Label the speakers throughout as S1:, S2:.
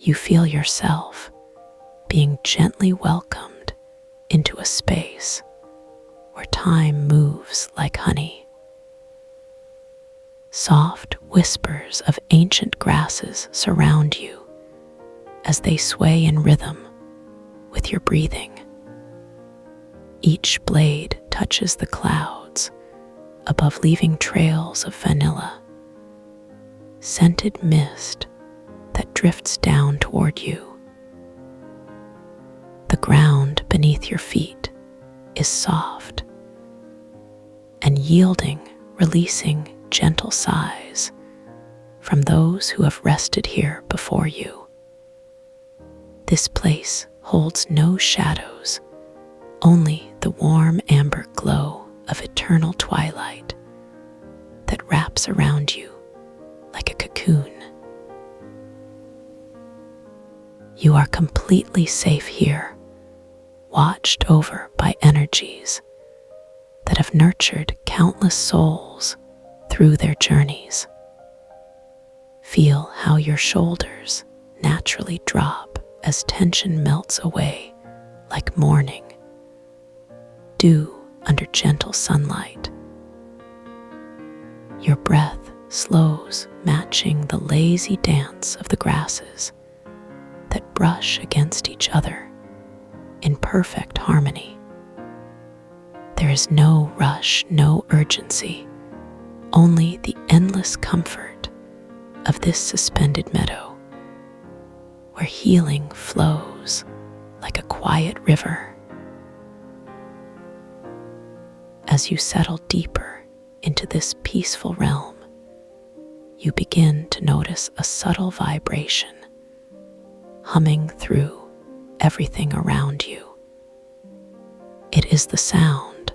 S1: you feel yourself being gently welcomed into a space where time moves like honey. Soft whispers of ancient grasses surround you as they sway in rhythm with your breathing. Each blade touches the clouds above, leaving trails of vanilla, scented mist that drifts down toward you. The ground beneath your feet is soft and yielding, releasing gentle sighs from those who have rested here before you. This place holds no shadows, only the warm amber glow of eternal twilight that wraps around you like a cocoon. You are completely safe here, watched over by energies that have nurtured countless souls through their journeys. Feel how your shoulders naturally drop as tension melts away like morning dew under gentle sunlight. Your breath slows, matching the lazy dance of the grasses that brush against each other in perfect harmony. There is no rush, no urgency, only the endless comfort of this suspended meadow, where healing flows like a quiet river. As you settle deeper into this peaceful realm, you begin to notice a subtle vibration humming through everything around you. It is the sound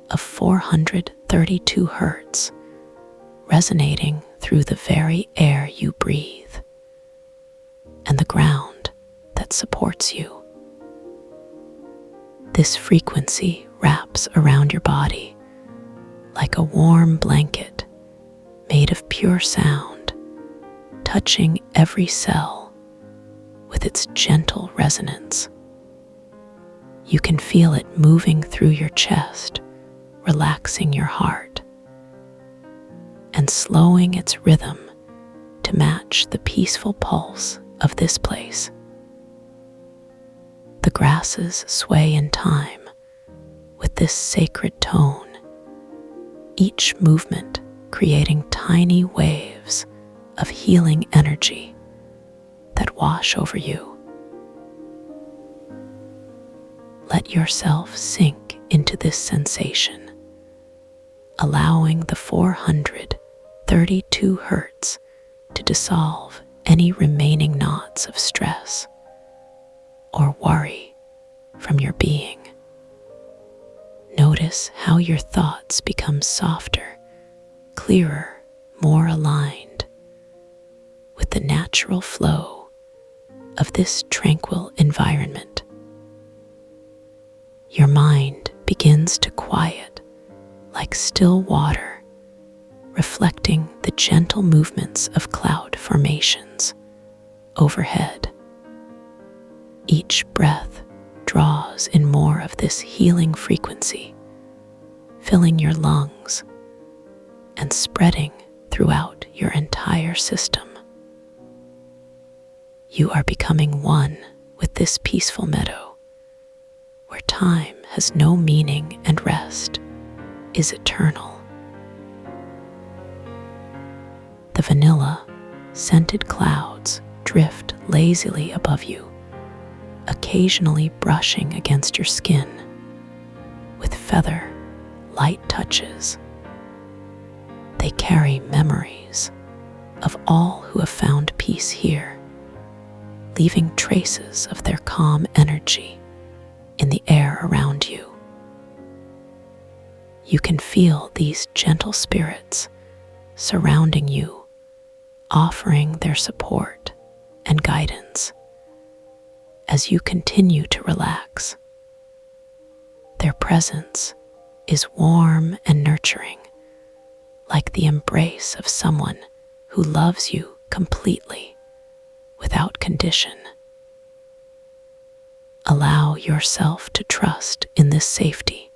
S1: of 432 hertz resonating through the very air you breathe and the ground that supports you. This frequency wraps around your body like a warm blanket made of pure sound, touching every cell with its gentle resonance. You can feel it moving through your chest, relaxing your heart, and slowing its rhythm to match the peaceful pulse of this place. The grasses sway in time with this sacred tone, each movement creating tiny waves of healing energy that wash over you. Let yourself sink into this sensation, allowing the 432 hertz to dissolve any remaining knots of stress or worry from your being. Notice how your thoughts become softer, clearer, more aligned with the natural flow of this tranquil environment. Your mind begins to quiet like still water, reflecting the gentle movements of cloud formations overhead. Each breath draws in more of this healing frequency, filling your lungs and spreading throughout your entire system. You are becoming one with this peaceful meadow, where time has no meaning and rest is eternal. The vanilla, scented clouds drift lazily above you, occasionally brushing against your skin with feather, light touches. They carry memories of all who have found peace here, leaving traces of their calm energy in the air around you. You can feel these gentle spirits surrounding you, offering their support and guidance as you continue to relax. Their presence is warm and nurturing, like the embrace of someone who loves you completely without condition. Allow yourself to trust in this safety,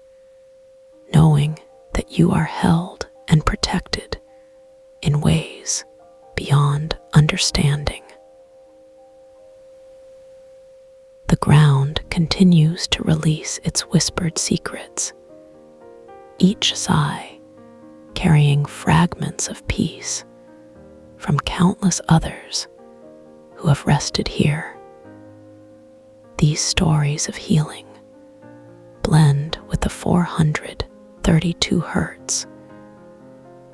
S1: knowing that you are held and protected in ways beyond understanding. The ground continues to release its whispered secrets, each sigh carrying fragments of peace from countless others who have rested here. These stories of healing blend with the 432 hertz,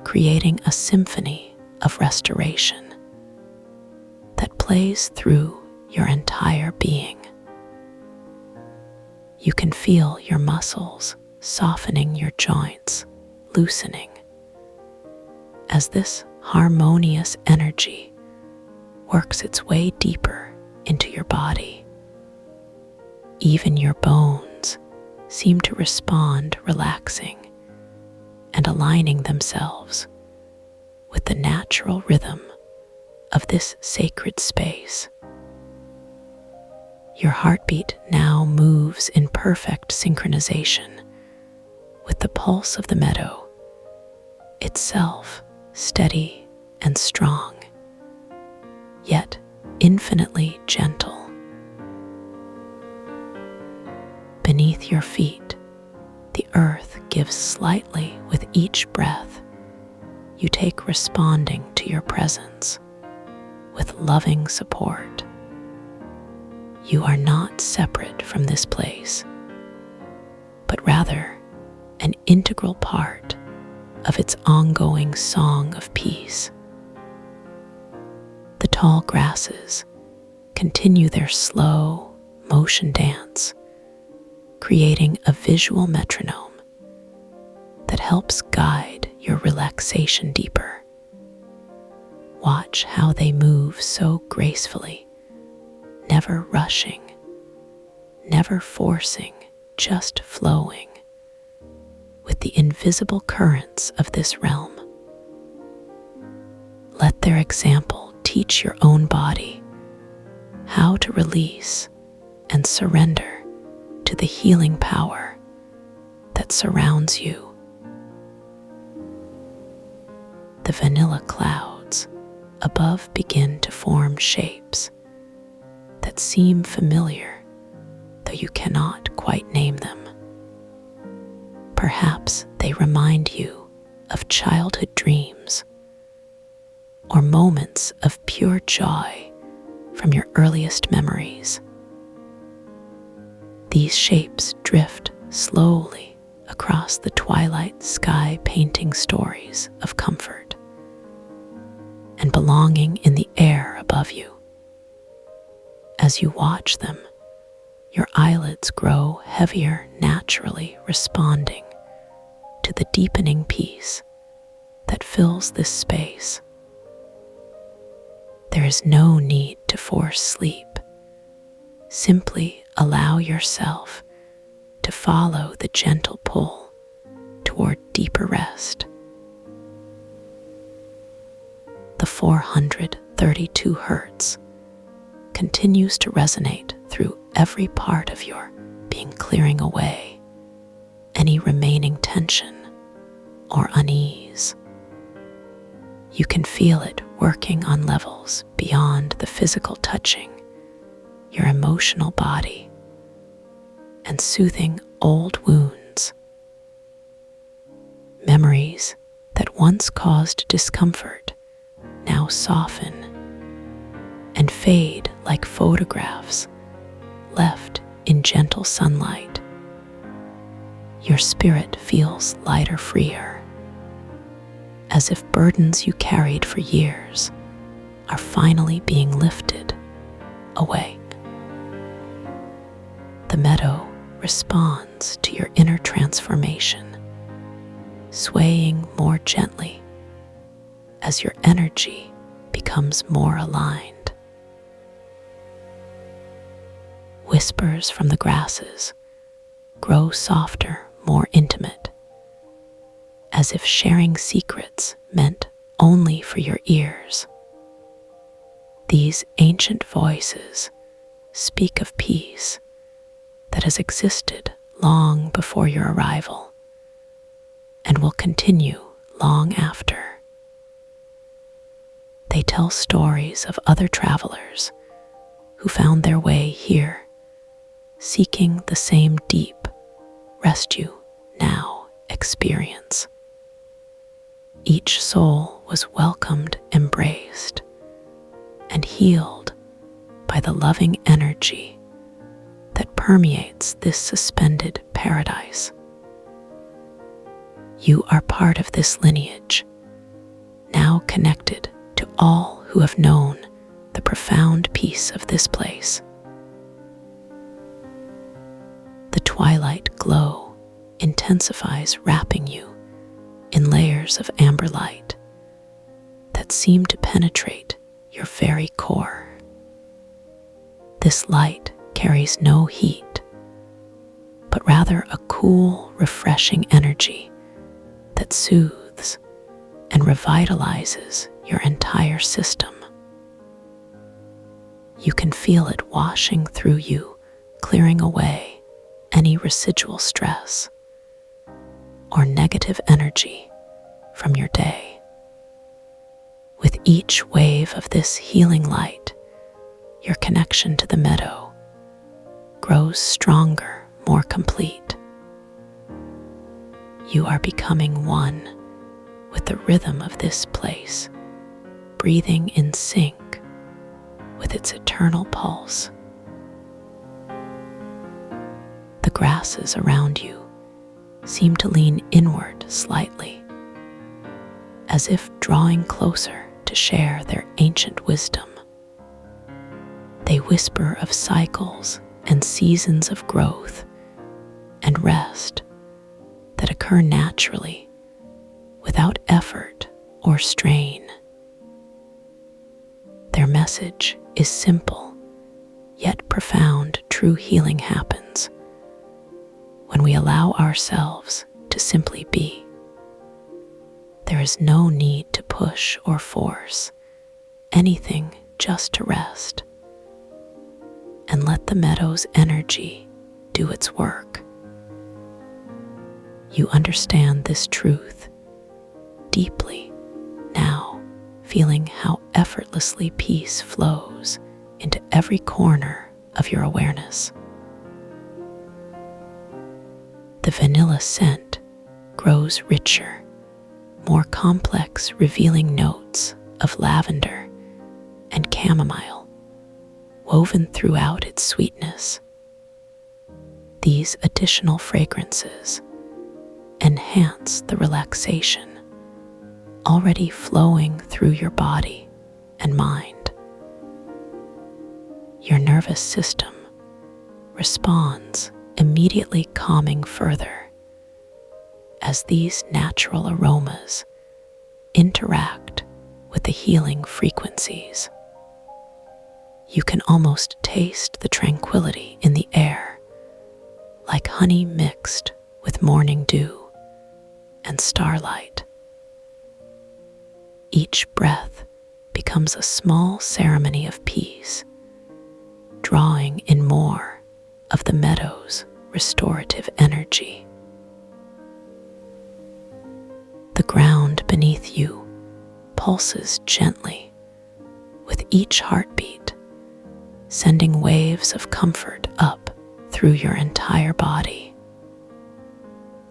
S1: creating a symphony of restoration that plays through your entire being. You can feel your muscles softening, your joints loosening, as this harmonious energy works its way deeper into your body. Even your bones seem to respond, relaxing and aligning themselves with the natural rhythm of this sacred space. Your heartbeat now moves in perfect synchronization with the pulse of the meadow, itself steady and strong, yet infinitely gentle. Beneath your feet, the earth gives slightly with each breath you take, responding to your presence with loving support. You are not separate from this place, but rather an integral part of its ongoing song of peace. The tall grasses continue their slow motion dance, creating a visual metronome that helps guide your relaxation deeper. Watch how they move so gracefully, never rushing, never forcing, just flowing with the invisible currents of this realm. Let their example teach your own body how to release and surrender to the healing power that surrounds you. The vanilla clouds above begin to form shapes that seem familiar, though you cannot quite name them. Perhaps they remind you of childhood dreams or moments of pure joy from your earliest memories. These shapes drift slowly across the twilight sky, painting stories of comfort and belonging in the air above you. As you watch them, your eyelids grow heavier, naturally responding to the deepening peace that fills this space. There is no need to force sleep. Simply allow yourself to follow the gentle pull toward deeper rest. The 432 hertz continues to resonate through every part of your being, clearing away any remaining tension or unease. You can feel it working on levels beyond the physical, touching your emotional body and soothing old wounds. Memories that once caused discomfort now soften and fade like photographs left in gentle sunlight. Your spirit feels lighter, freer, as if burdens you carried for years are finally being lifted away. The meadow responds to your inner transformation, swaying more gently as your energy becomes more aligned. Whispers from the grasses grow softer, more intimate, as if sharing secrets meant only for your ears. These ancient voices speak of peace that has existed long before your arrival and will continue long after. They tell stories of other travelers who found their way here, seeking the same deep rest you now experience. Each soul was welcomed, embraced, and healed by the loving energy that permeates this suspended paradise. You are part of this lineage, now connected to all who have known the profound peace of this place. The twilight glow intensifies, wrapping you in layers of amber light that seem to penetrate your very core. This light carries no heat, but rather a cool, refreshing energy that soothes and revitalizes your entire system. You can feel it washing through you, clearing away any residual stress or negative energy from your day. With each wave of this healing light, your connection to the meadow grows stronger, more complete. You are becoming one with the rhythm of this place, breathing in sync with its eternal pulse. The grasses around you seem to lean inward slightly, as if drawing closer to share their ancient wisdom. They whisper of cycles and seasons of growth and rest that occur naturally, without effort or strain. Their message is simple, yet profound. True healing happens when we allow ourselves to simply be. There is no need to push or force anything, just to rest and let the meadow's energy do its work. You understand this truth deeply now, feeling how effortlessly peace flows into every corner of your awareness. The vanilla scent grows richer, more complex, revealing notes of lavender and chamomile woven throughout its sweetness. These additional fragrances enhance the relaxation already flowing through your body and mind. Your nervous system responds, immediately calming further as these natural aromas interact with the healing frequencies. You can almost taste the tranquility in the air, like honey mixed with morning dew and starlight. Each breath becomes a small ceremony of peace, drawing in more of the meadow's restorative energy. The ground beneath you pulses gently with each heartbeat, sending waves of comfort up through your entire body.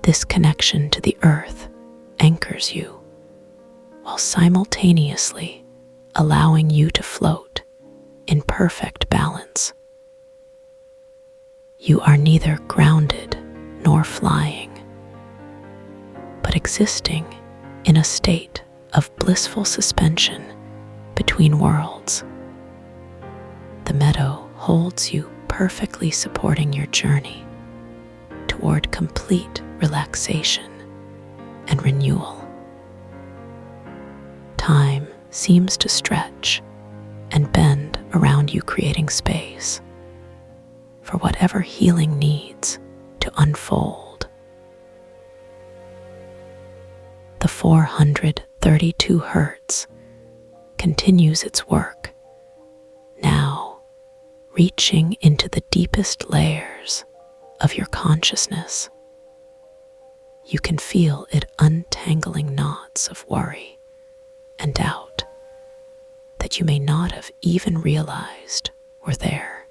S1: This connection to the earth anchors you, while simultaneously allowing you to float in perfect balance. You are neither grounded nor flying, but existing in a state of blissful suspension between worlds. The meadow holds you perfectly, supporting your journey toward complete relaxation and renewal. Time seems to stretch and bend around you, creating space for whatever healing needs to unfold. The 432 Hertz continues its work, reaching into the deepest layers of your consciousness. You can feel it untangling knots of worry and doubt that you may not have even realized were there.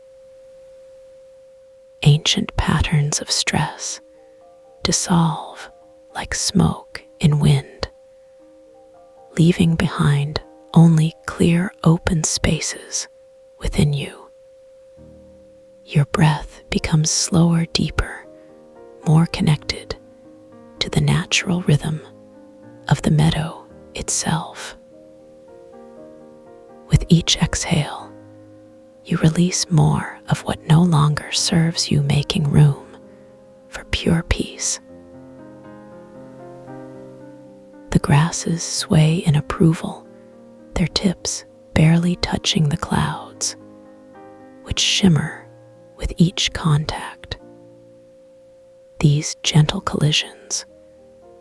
S1: Ancient patterns of stress dissolve like smoke in wind, leaving behind only clear, open spaces within you. Your breath becomes slower, deeper, more connected to the natural rhythm of the meadow itself. With each exhale, you release more of what no longer serves you, making room for pure peace. The grasses sway in approval, their tips barely touching the clouds, which shimmer with each contact. These gentle collisions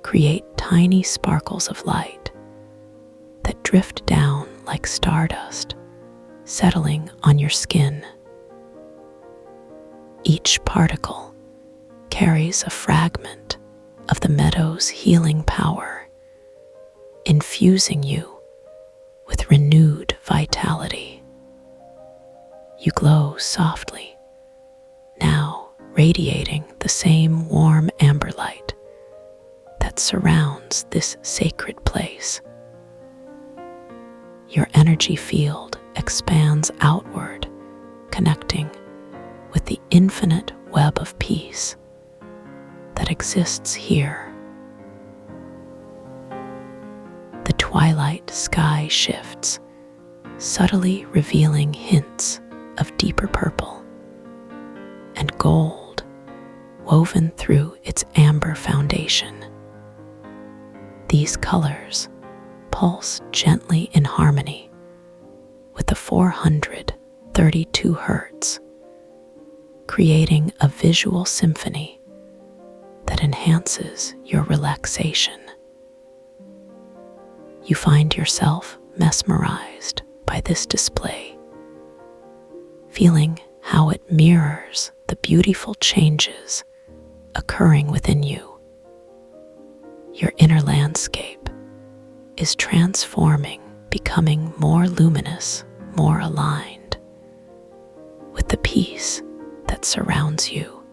S1: create tiny sparkles of light that drift down like stardust, settling on your skin. Each particle carries a fragment of the meadow's healing power, infusing you with renewed vitality. You glow softly, now radiating the same warm amber light that surrounds this sacred place. Your energy field expands outward, connecting with the infinite web of peace that exists here. The twilight sky shifts, subtly revealing hints of deeper purple and gold woven through its amber foundation. These colors pulse gently in harmony with the 432 hertz, creating a visual symphony that enhances your relaxation. You find yourself mesmerized by this display, feeling how it mirrors the beautiful changes occurring within you. Your inner landscape is transforming, becoming more luminous, more aligned with the peace that surrounds you.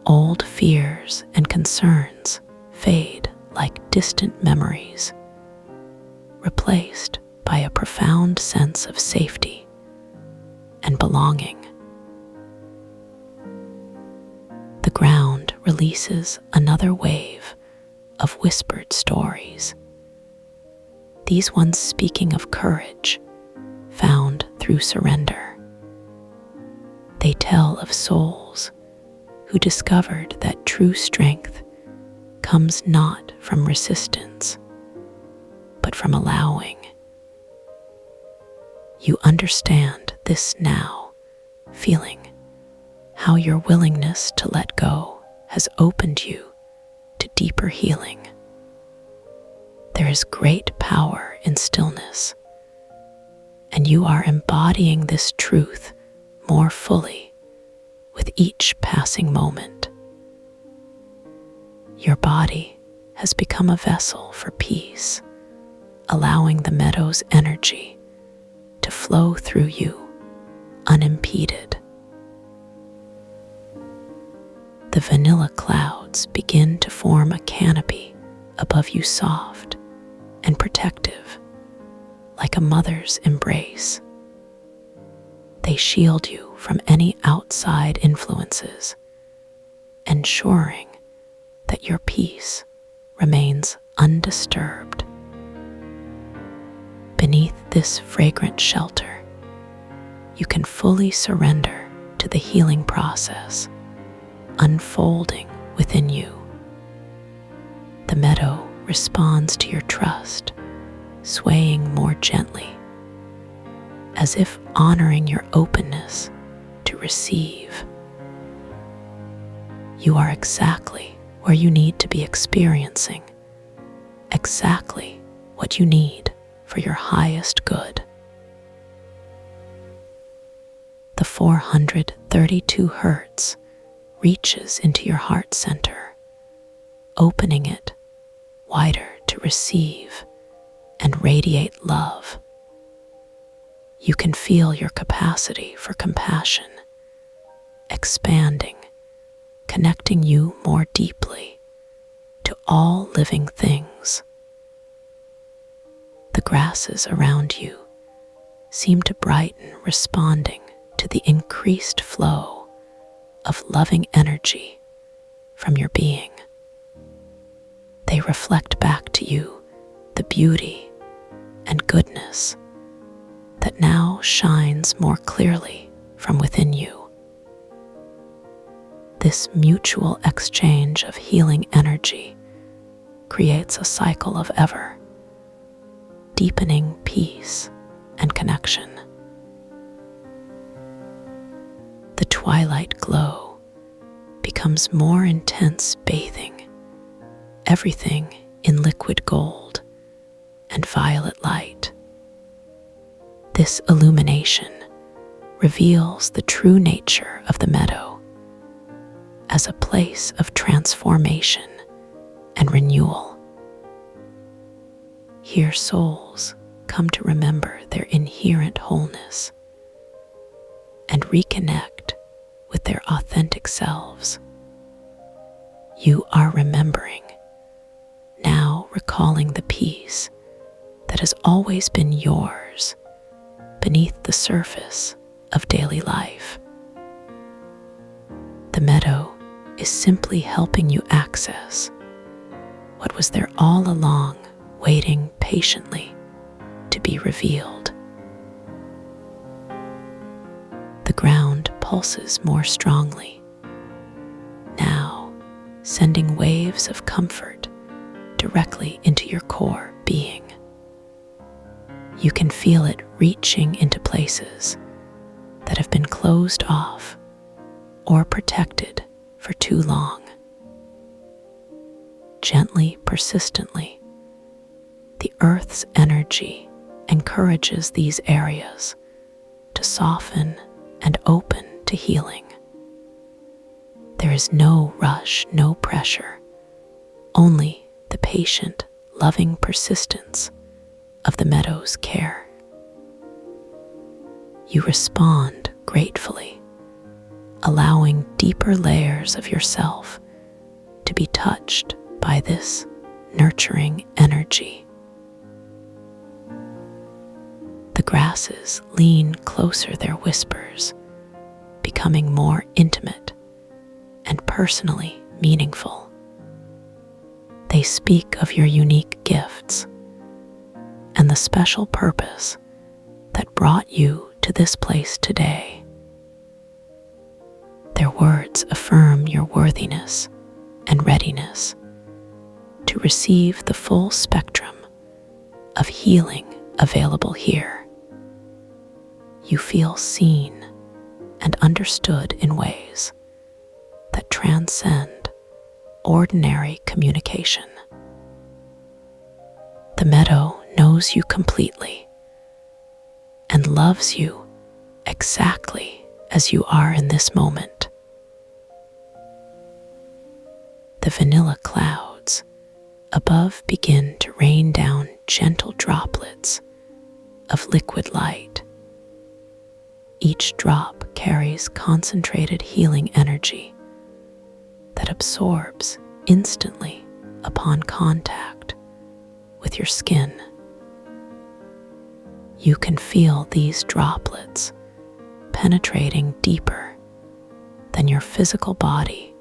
S1: Old fears and concerns fade like distant memories, replaced by a profound sense of safety and belonging. The ground releases another wave of whispered stories, these ones speaking of courage found through surrender. They tell of souls who discovered that true strength comes not from resistance, but from allowing. You understand this now, feeling how your willingness to let go has opened you to deeper healing. There is great power in stillness, and you are embodying this truth more fully with each passing moment. Your body has become a vessel for peace, allowing the meadow's energy to flow through you unimpeded. The vanilla clouds begin to form a canopy above you, soft and protective, like a mother's embrace. They shield you from any outside influences, ensuring that your peace remains undisturbed. Beneath this fragrant shelter, you can fully surrender to the healing process unfolding within you. The meadow responds to your trust, swaying more gently, as if honoring your openness to receive. You are exactly where you need to be, experiencing exactly what you need for your highest good. The 432 hertz reaches into your heart center, opening it wider to receive and radiate love. You can feel your capacity for compassion expanding, connecting you more deeply to all living things. The grasses around you seem to brighten, responding to the increased flow of loving energy from your being. They reflect back to you the beauty and goodness that now shines more clearly from within you. This mutual exchange of healing energy creates a cycle of ever deepening peace and connection. The twilight glow becomes more intense, bathing everything in liquid gold and violet light. This illumination reveals the true nature of the meadow as a place of transformation and renewal. Here souls come to remember their inherent wholeness and reconnect with their authentic selves. You are remembering, now recalling the peace that has always been yours beneath the surface of daily life. The meadow is simply helping you access what was there all along, waiting patiently to be revealed. The ground pulses more strongly, now sending waves of comfort directly into your core being. You can feel it reaching into places that have been closed off or protected for too long. Gently, persistently, the earth's energy encourages these areas to soften and open to healing. There is no rush, no pressure, only the patient, loving persistence of the meadow's care. You respond gratefully, allowing deeper layers of yourself to be touched by this nurturing energy. The grasses lean closer, their whispers becoming more intimate and personally meaningful. They speak of your unique gifts and the special purpose that brought you to this place today. Their words affirm your worthiness and readiness to receive the full spectrum of healing available here. You feel seen and understood in ways that transcend ordinary communication. The meadow knows you completely and loves you exactly as you are in this moment. The vanilla clouds above begin to rain down gentle droplets of liquid light. Each drop carries concentrated healing energy that absorbs instantly upon contact with your skin. You can feel these droplets penetrating deeper than your physical body,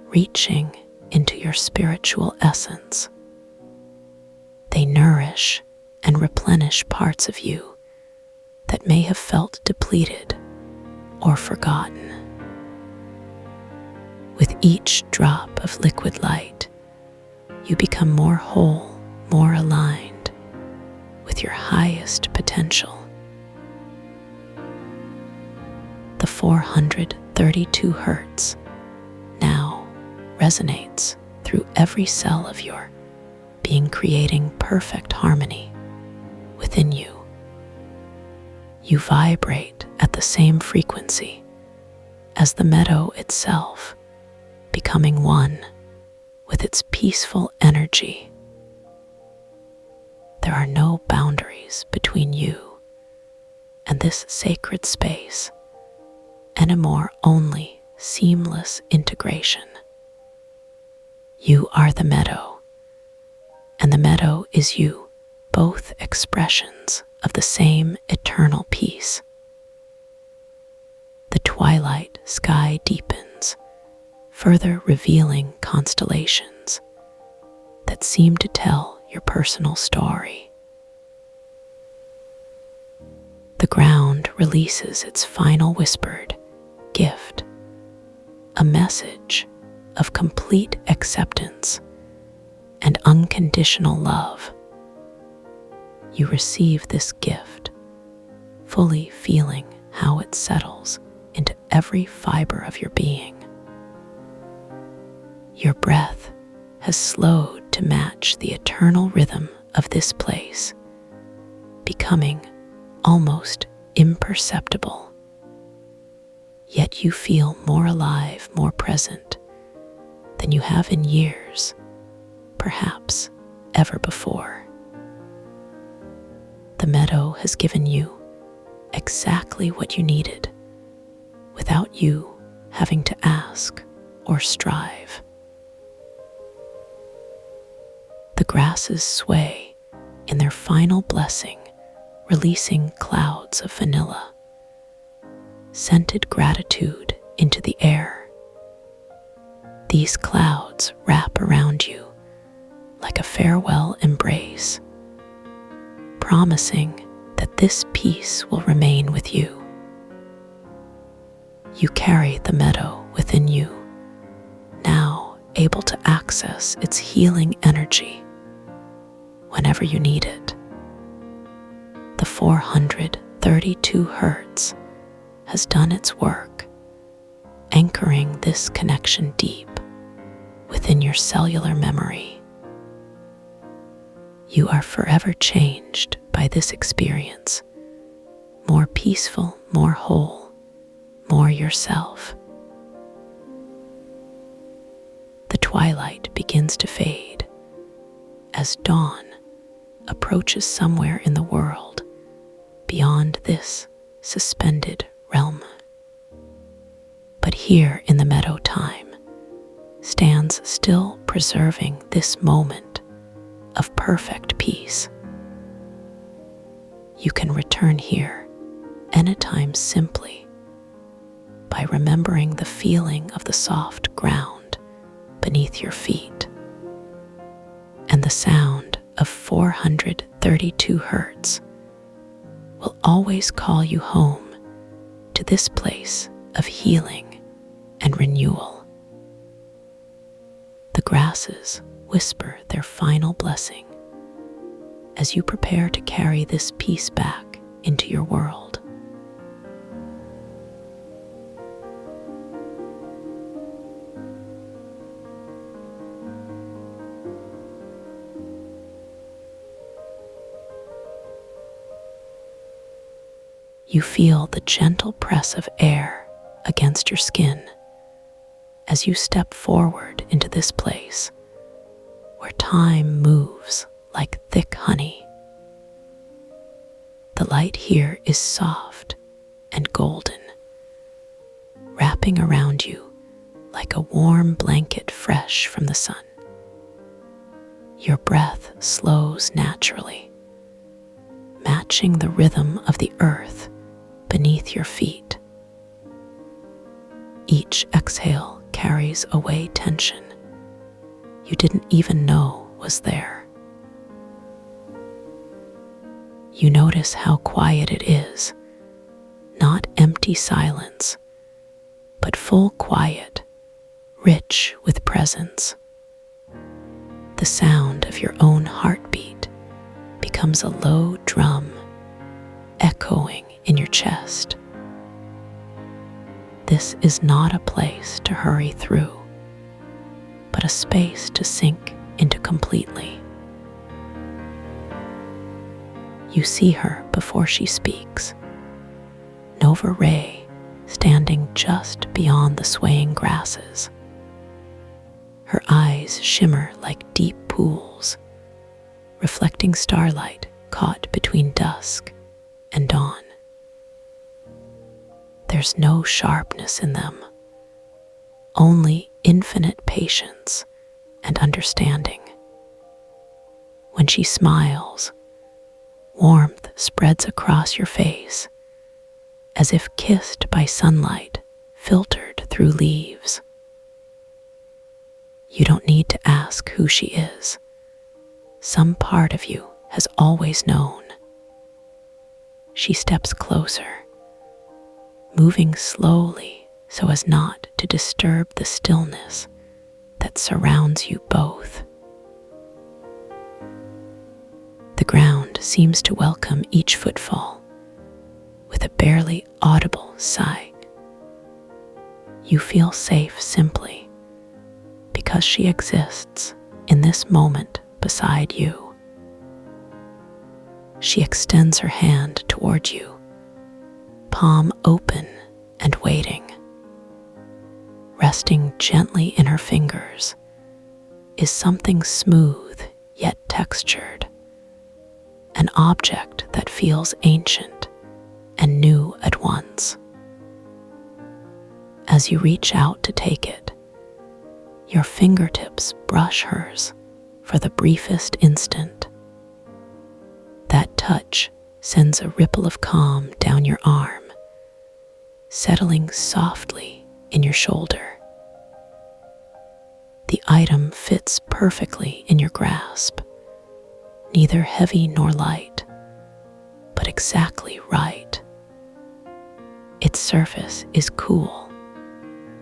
S1: reaching into your spiritual essence. They nourish and replenish parts of you that may have felt depleted or forgotten. With each drop of liquid light, you become more whole, more aligned with your highest potential. The 432 hertz now resonates through every cell of your being, creating perfect harmony within you. You vibrate at the same frequency as the meadow itself, becoming one with its peaceful energy. There are no boundaries between you and this sacred space, anymore, only seamless integration. You are the meadow, and the meadow is you, both expressions of the same eternal peace. The twilight sky deepens, further revealing constellations that seem to tell your personal story. The ground releases its final whispered gift, a message of complete acceptance and unconditional love. You receive this gift, fully feeling how it settles into every fiber of your being. Your breath has slowed to match the eternal rhythm of this place, becoming almost imperceptible. Yet you feel more alive, more present than you have in years, perhaps ever before. The meadow has given you exactly what you needed, without you having to ask or strive. The grasses sway in their final blessing, releasing clouds of vanilla, scented gratitude into the air. These clouds wrap around you like a farewell embrace, promising that this peace will remain with you. You carry the meadow within you, now able to access its healing energy whenever you need it. The 432 Hertz has done its work, anchoring this connection deep within your cellular memory. You are forever changed by this experience, more peaceful, more whole, more yourself. The twilight begins to fade as dawn approaches somewhere in the world beyond this suspended realm. But here in the meadow, time stands still, preserving this moment of perfect peace. You can return here anytime simply by remembering the feeling of the soft ground beneath your feet and the sound of 432 Hertz will always call you home to this place of healing and renewal. The grasses whisper their final blessing as you prepare to carry this peace back into your world. You feel the gentle press of air against your skin as you step forward into this place where time moves like thick honey. The light here is soft and golden, wrapping around you like a warm blanket fresh from the sun. Your breath slows naturally, matching the rhythm of the earth beneath your feet. Each exhale carries away tension you didn't even know was there. You notice how quiet it is, not empty silence, but full quiet, rich with presence. The sound of your own heartbeat becomes a low drum, echoing in your chest. This is not a place to hurry through, but a space to sink into completely. You see her before she speaks, Nova Ray standing just beyond the swaying grasses. Her eyes shimmer like deep pools, reflecting starlight caught between dusk and dawn. There's no sharpness in them, only infinite patience and understanding. When she smiles, warmth spreads across your face, as if kissed by sunlight filtered through leaves. You don't need to ask who she is. Some part of you has always known. She steps closer, moving slowly so as not to disturb the stillness that surrounds you both. The ground seems to welcome each footfall with a barely audible sigh. You feel safe simply because she exists in this moment beside you. She extends her hand toward you, palm open and waiting. Resting gently in her fingers is something smooth yet textured, an object that feels ancient and new at once. As you reach out to take it, your fingertips brush hers for the briefest instant. That touch sends a ripple of calm down your arm, settling softly in your shoulder. The item fits perfectly in your grasp, neither heavy nor light, but exactly right. Its surface is cool,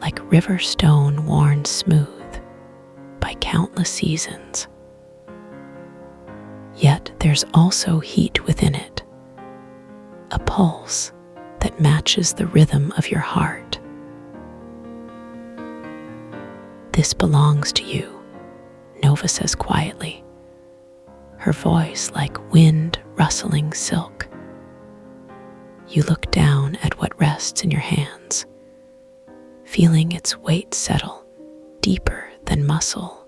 S1: like river stone worn smooth by countless seasons. Yet there's also heat within it, a pulse that matches the rhythm of your heart. This belongs to you, Nova says quietly, her voice like wind rustling silk. You look down at what rests in your hands, feeling its weight settle deeper than muscle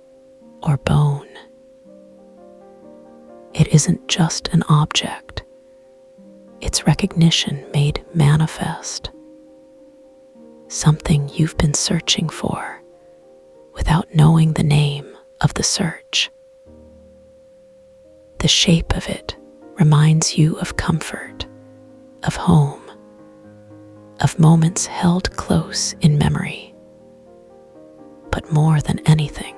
S1: or bone. It isn't just an object, it's recognition made manifest, something you've been searching for without knowing the name of the search. The shape of it reminds you of comfort, of home, of moments held close in memory. But more than anything,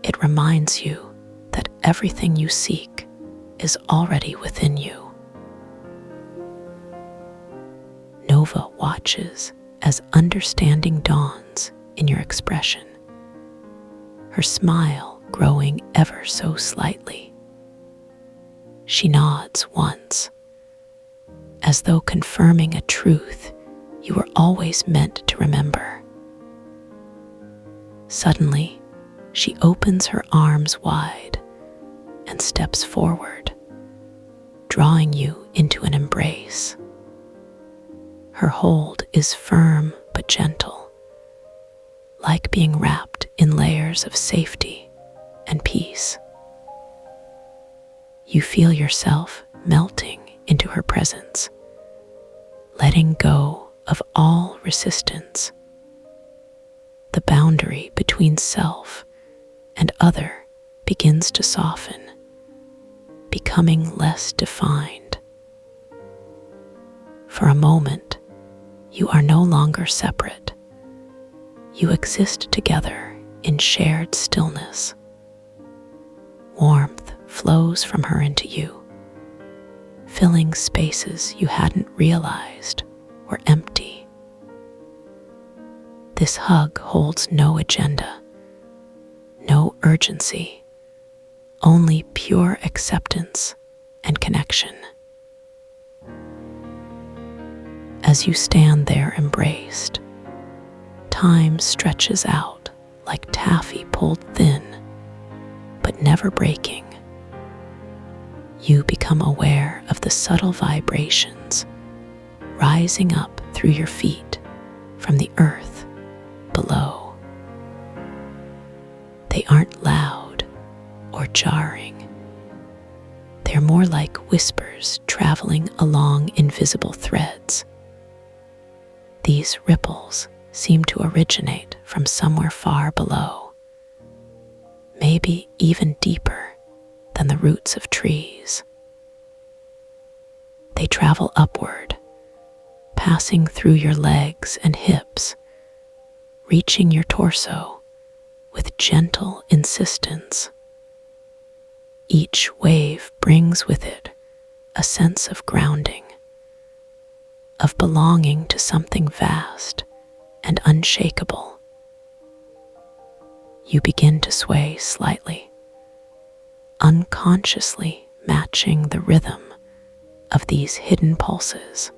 S1: it reminds you that everything you seek is already within you. Nova watches as understanding dawns in your expression, her smile growing ever so slightly. She nods once, as though confirming a truth you were always meant to remember. Suddenly, she opens her arms wide and steps forward, drawing you into an embrace. Her hold is firm but gentle, like being wrapped in layers of safety and peace. You feel yourself melting into her presence, letting go of all resistance. The boundary between self and other begins to soften, becoming less defined. For a moment, you are no longer separate. You exist together in shared stillness. Warmth flows from her into you, filling spaces you hadn't realized were empty. This hug holds no agenda, no urgency, only pure acceptance and connection. As you stand there embraced, time stretches out like taffy pulled thin, but never breaking. You become aware of the subtle vibrations rising up through your feet from the earth below. They aren't loud or jarring. They're more like whispers traveling along invisible threads. These ripples seem to originate from somewhere far below, maybe even deeper than the roots of trees. They travel upward, passing through your legs and hips, reaching your torso with gentle insistence. Each wave brings with it a sense of grounding, of belonging to something vast and unshakable. You begin to sway slightly, unconsciously matching the rhythm of these hidden pulses.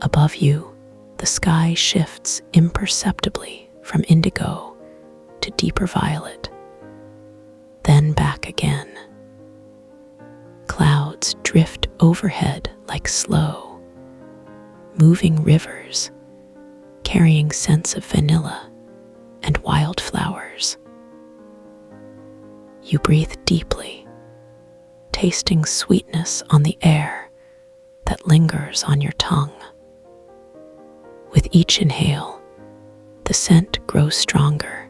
S1: Above you, the sky shifts imperceptibly from indigo to deeper violet, then back again. Clouds drift overhead like slow, moving rivers carrying scents of vanilla and wildflowers. You breathe deeply, tasting sweetness on the air that lingers on your tongue. With each inhale, the scent grows stronger,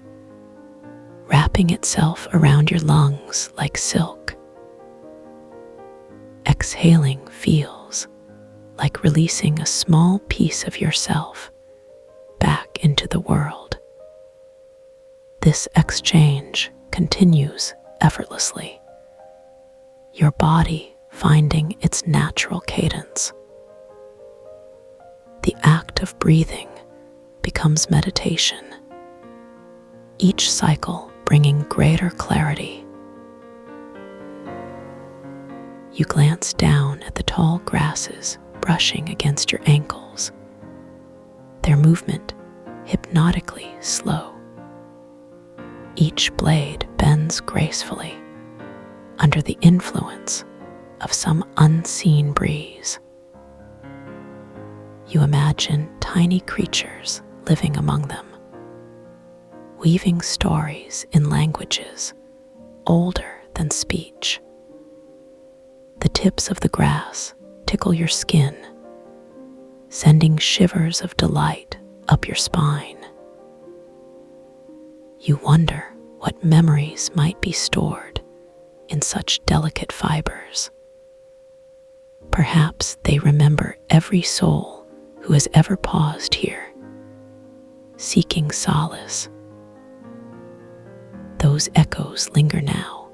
S1: wrapping itself around your lungs like silk. Exhaling feels like releasing a small piece of yourself back into the world. This exchange continues effortlessly, your body finding its natural cadence. The act of breathing becomes meditation, each cycle bringing greater clarity. You glance down at the tall grasses brushing against your ankles, their movement hypnotically slow. Each blade bends gracefully under the influence of some unseen breeze. You imagine tiny creatures living among them, weaving stories in languages older than speech. The tips of the grass tickle your skin, sending shivers of delight up your spine. You wonder what memories might be stored in such delicate fibers. Perhaps they remember every soul who has ever paused here, seeking solace. Those echoes linger now,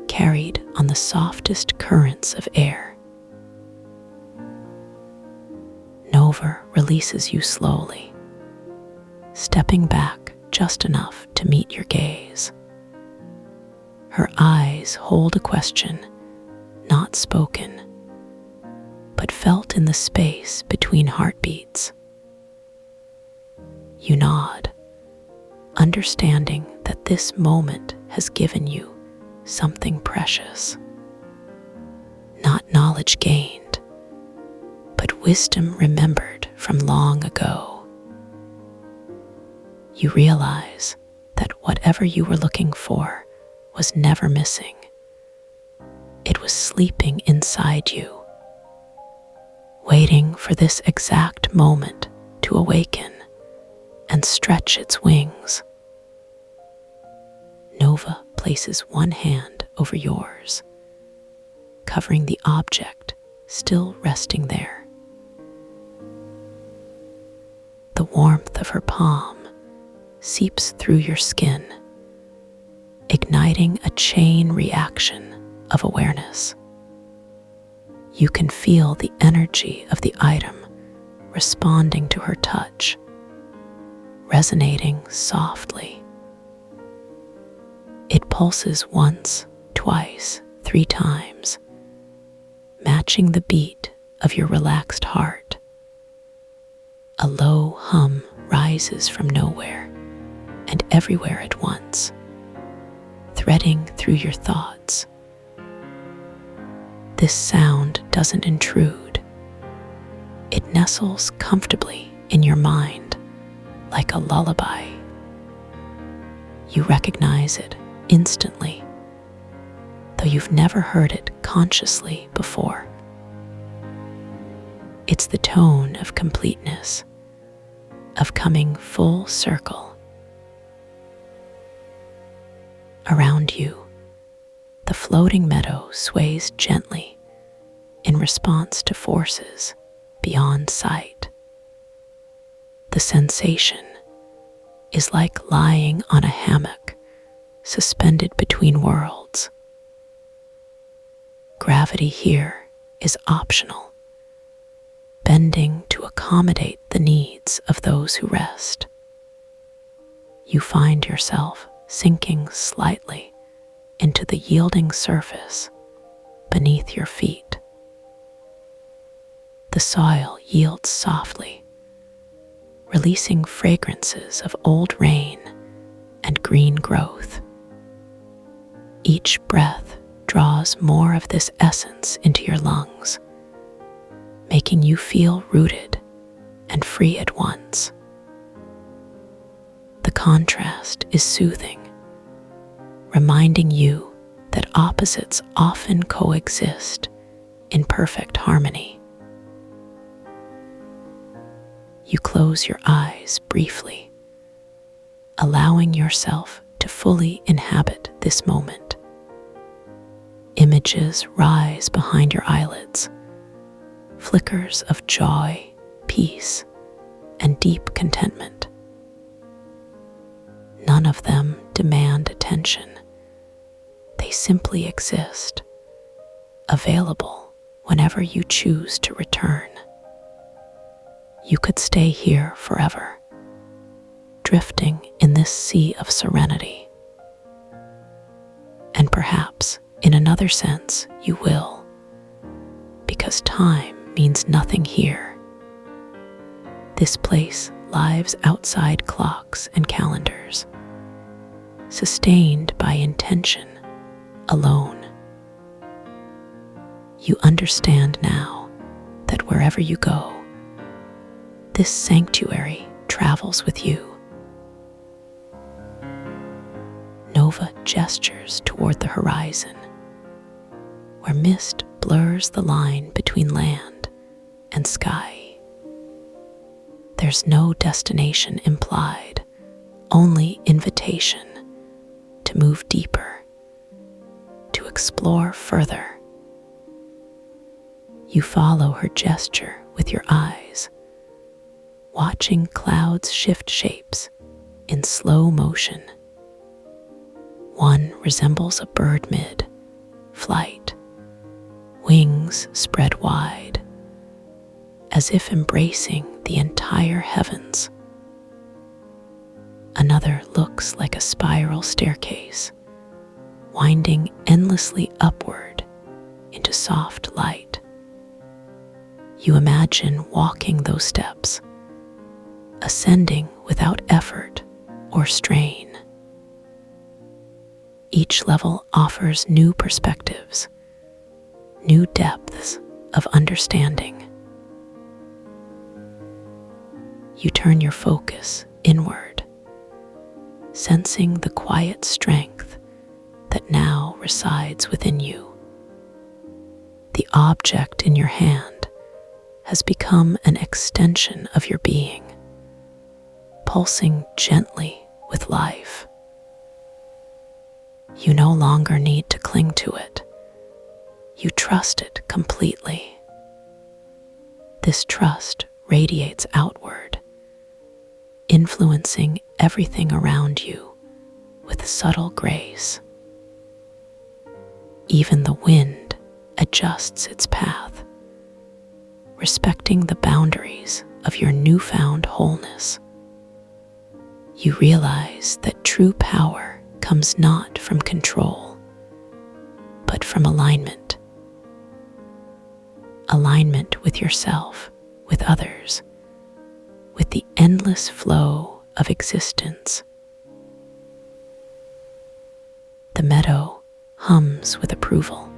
S1: carried on the softest currents of air. Nova releases you slowly, stepping back just enough to meet your gaze. Her eyes hold a question, not spoken, but felt in the space between heartbeats. You nod, understanding that this moment has given you something precious. Not knowledge gained, but wisdom remembered from long ago. You realize that whatever you were looking for was never missing. It was sleeping inside you, waiting for this exact moment to awaken and stretch its wings. Nova places one hand over yours, covering the object still resting there. The warmth of her palm seeps through your skin, igniting a chain reaction of awareness. You can feel the energy of the item responding to her touch, resonating softly. It pulses once, twice, 3 times, matching the beat of your relaxed heart. A low hum rises from nowhere and everywhere at once, threading through your thoughts. This sound doesn't intrude. It nestles comfortably in your mind like a lullaby. You recognize it instantly, though you've never heard it consciously before. It's the tone of completeness, of coming full circle. Around you, the floating meadow sways gently in response to forces beyond sight. The sensation is like lying on a hammock suspended between worlds. Gravity here is optional, bending to accommodate the needs of those who rest. You find yourself sinking slightly into the yielding surface beneath your feet. The soil yields softly, releasing fragrances of old rain and green growth. Each breath draws more of this essence into your lungs, making you feel rooted and free at once. The contrast is soothing, reminding you that opposites often coexist in perfect harmony. You close your eyes briefly, allowing yourself to fully inhabit this moment. Images rise behind your eyelids, flickers of joy, peace, and deep contentment. None of them demand attention. They simply exist, available whenever you choose to return. You could stay here forever, drifting in this sea of serenity. And perhaps, in another sense, you will, because time means nothing here. This place lives outside clocks and calendars, sustained by intention alone. You understand now that wherever you go, this sanctuary travels with you. Nova gestures toward the horizon, where mist blurs the line between land and sky. There's no destination implied, only invitation to move deeper, to explore further. You follow her gesture with your eyes, watching clouds shift shapes in slow motion. One resembles a bird mid-flight, wings spread wide, as if embracing the entire heavens. Another looks like a spiral staircase, winding endlessly upward into soft light. You imagine walking those steps, ascending without effort or strain. Each level offers new perspectives, new depths of understanding. You turn your focus inward, sensing the quiet strength that now resides within you. The object in your hand has become an extension of your being, pulsing gently with life. You no longer need to cling to it. You trust it completely. This trust radiates outward, influencing everything around you with subtle grace. Even the wind adjusts its path, respecting the boundaries of your newfound wholeness. You realize that true power comes not from control, but from alignment. Alignment with yourself, with others, with the endless flow of existence. The meadow hums with approval,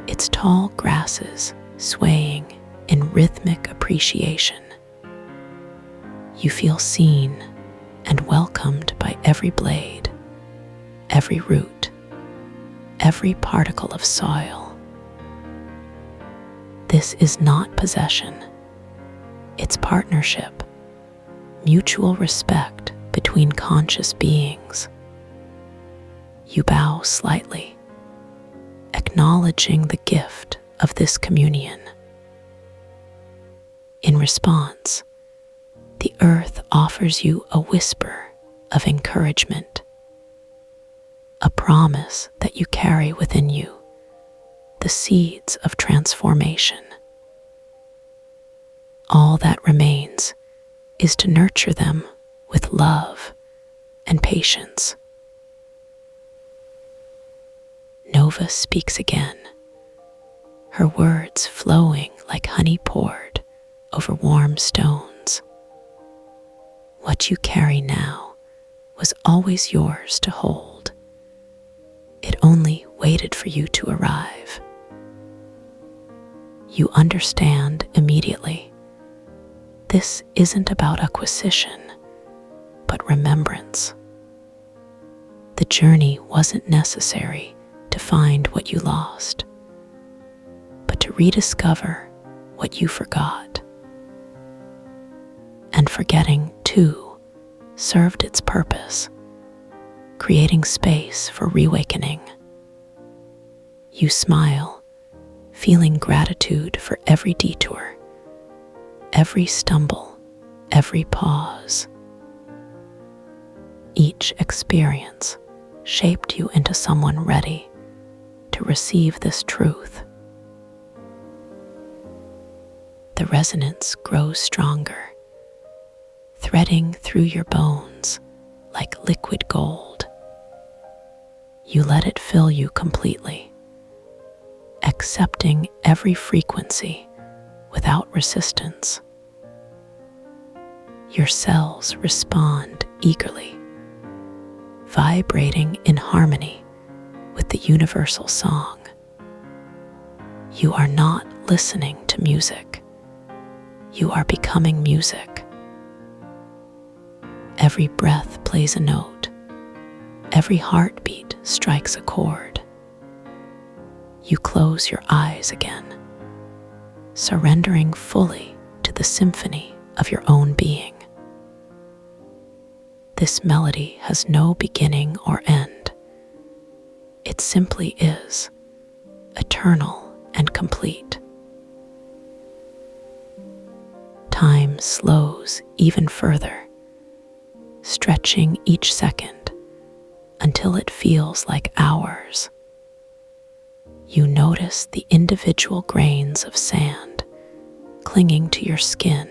S1: its tall grasses swaying in rhythmic appreciation. You feel seen and welcomed by every blade, every root, every particle of soil. This is not possession. It's partnership, mutual respect between conscious beings. You bow slightly, acknowledging the gift of this communion. In response, the earth offers you a whisper of encouragement, a promise that you carry within you, the seeds of transformation. All that remains is to nurture them with love and patience. Nova speaks again, her words flowing like honey poured over warm stones. What you carry now was always yours to hold. It only waited for you to arrive. You understand immediately. This isn't about acquisition, but remembrance. The journey wasn't necessary to find what you lost, but to rediscover what you forgot. And forgetting, too, served its purpose, creating space for reawakening. You smile, feeling gratitude for every detour, every stumble, every pause. Each experience shaped you into someone ready to receive this truth. The resonance grows stronger, threading through your bones like liquid gold. You let it fill you completely, accepting every frequency without resistance. Your cells respond eagerly, vibrating in harmony with the universal song. You are not listening to music. You are becoming music. Every breath plays a note. Every heartbeat strikes a chord. You close your eyes again, surrendering fully to the symphony of your own being. This melody has no beginning or end. It simply is, eternal and complete. Time slows even further, stretching each second until it feels like hours. You notice the individual grains of sand clinging to your skin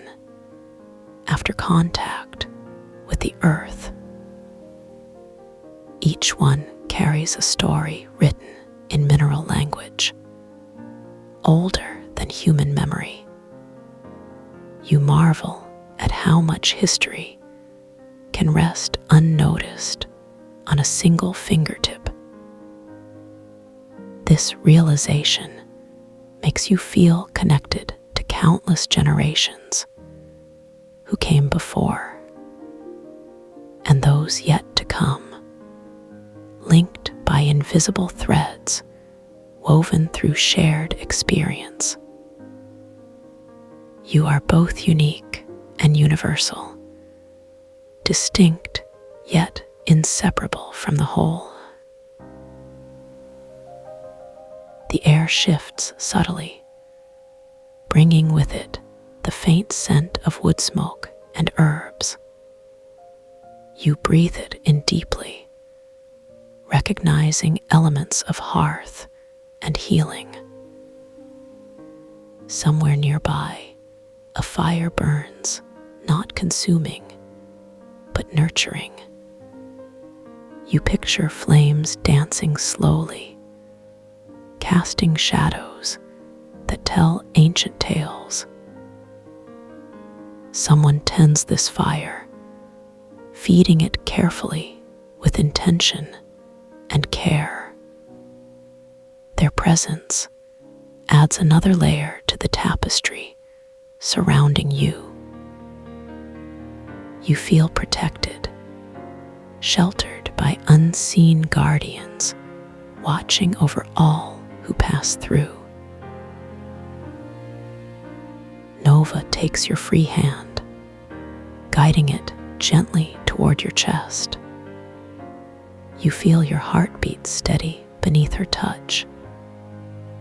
S1: after contact with the earth. Each one carries a story written in mineral language, older than human memory. You marvel at how much history can rest unnoticed on a single fingertip. This realization makes you feel connected to countless generations who came before and those yet to come, linked by invisible threads woven through shared experience. You are both unique and universal, distinct yet inseparable from the whole. The air shifts subtly, bringing with it the faint scent of wood smoke and herbs. You breathe it in deeply, recognizing elements of hearth and healing. Somewhere nearby, a fire burns, not consuming, but nurturing. You picture flames dancing slowly, casting shadows that tell ancient tales. Someone tends this fire, feeding it carefully with intention and care. Their presence adds another layer to the tapestry surrounding you. You feel protected, sheltered by unseen guardians, watching over all who pass through. Nova takes your free hand, guiding it gently toward your chest. You feel your heartbeat steady beneath her touch,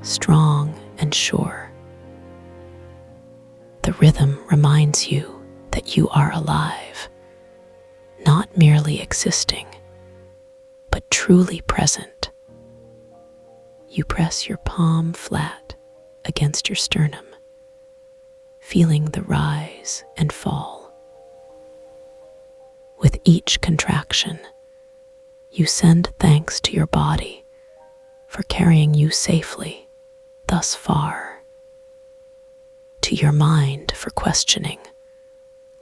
S1: strong and sure. The rhythm reminds you that you are alive, not merely existing, but truly present. You press your palm flat against your sternum, feeling the rise and fall. With each contraction, you send thanks to your body for carrying you safely thus far, to your mind for questioning,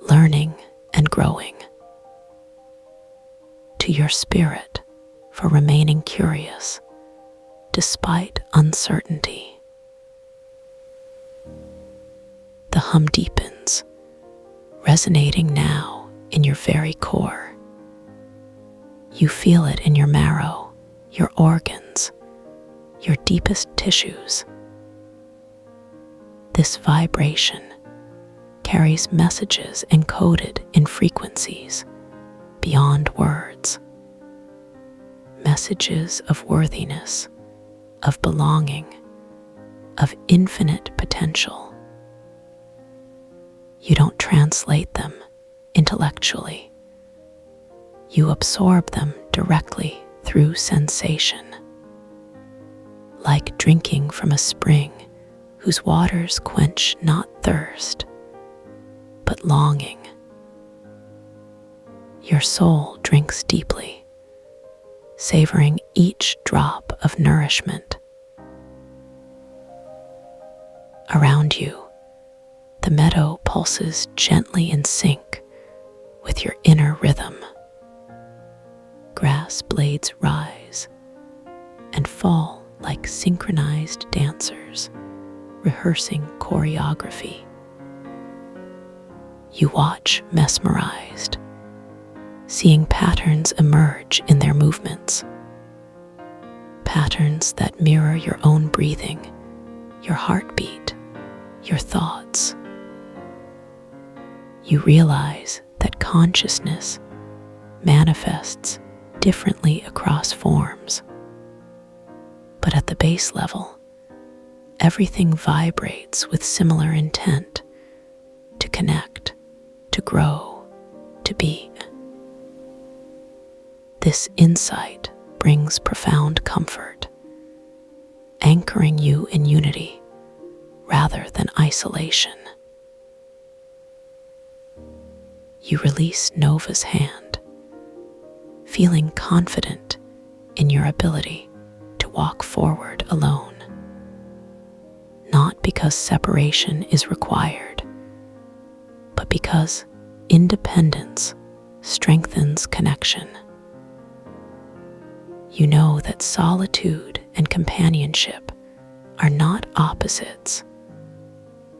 S1: learning, and growing, to your spirit for remaining curious despite uncertainty. The hum deepens, resonating now in your very core. You feel it in your marrow, your organs, your deepest tissues. This vibration carries messages encoded in frequencies beyond words. Messages of worthiness, of belonging, of infinite potential. You don't translate them intellectually. You absorb them directly through sensation. Like drinking from a spring whose waters quench not thirst, but longing. Your soul drinks deeply, savoring each drop of nourishment. Around you, the meadow pulses gently in sync with your inner rhythm. Grass blades rise and fall like synchronized dancers, rehearsing choreography. You watch mesmerized, seeing patterns emerge in their movements. Patterns that mirror your own breathing, your heartbeat, your thoughts. You realize that consciousness manifests differently across forms. But at the base level, everything vibrates with similar intent to connect, to grow, to be. This insight brings profound comfort, anchoring you in unity rather than isolation. You release Nova's hand, feeling confident in your ability to walk forward alone. Not because separation is required, but because independence strengthens connection. You know that solitude and companionship are not opposites,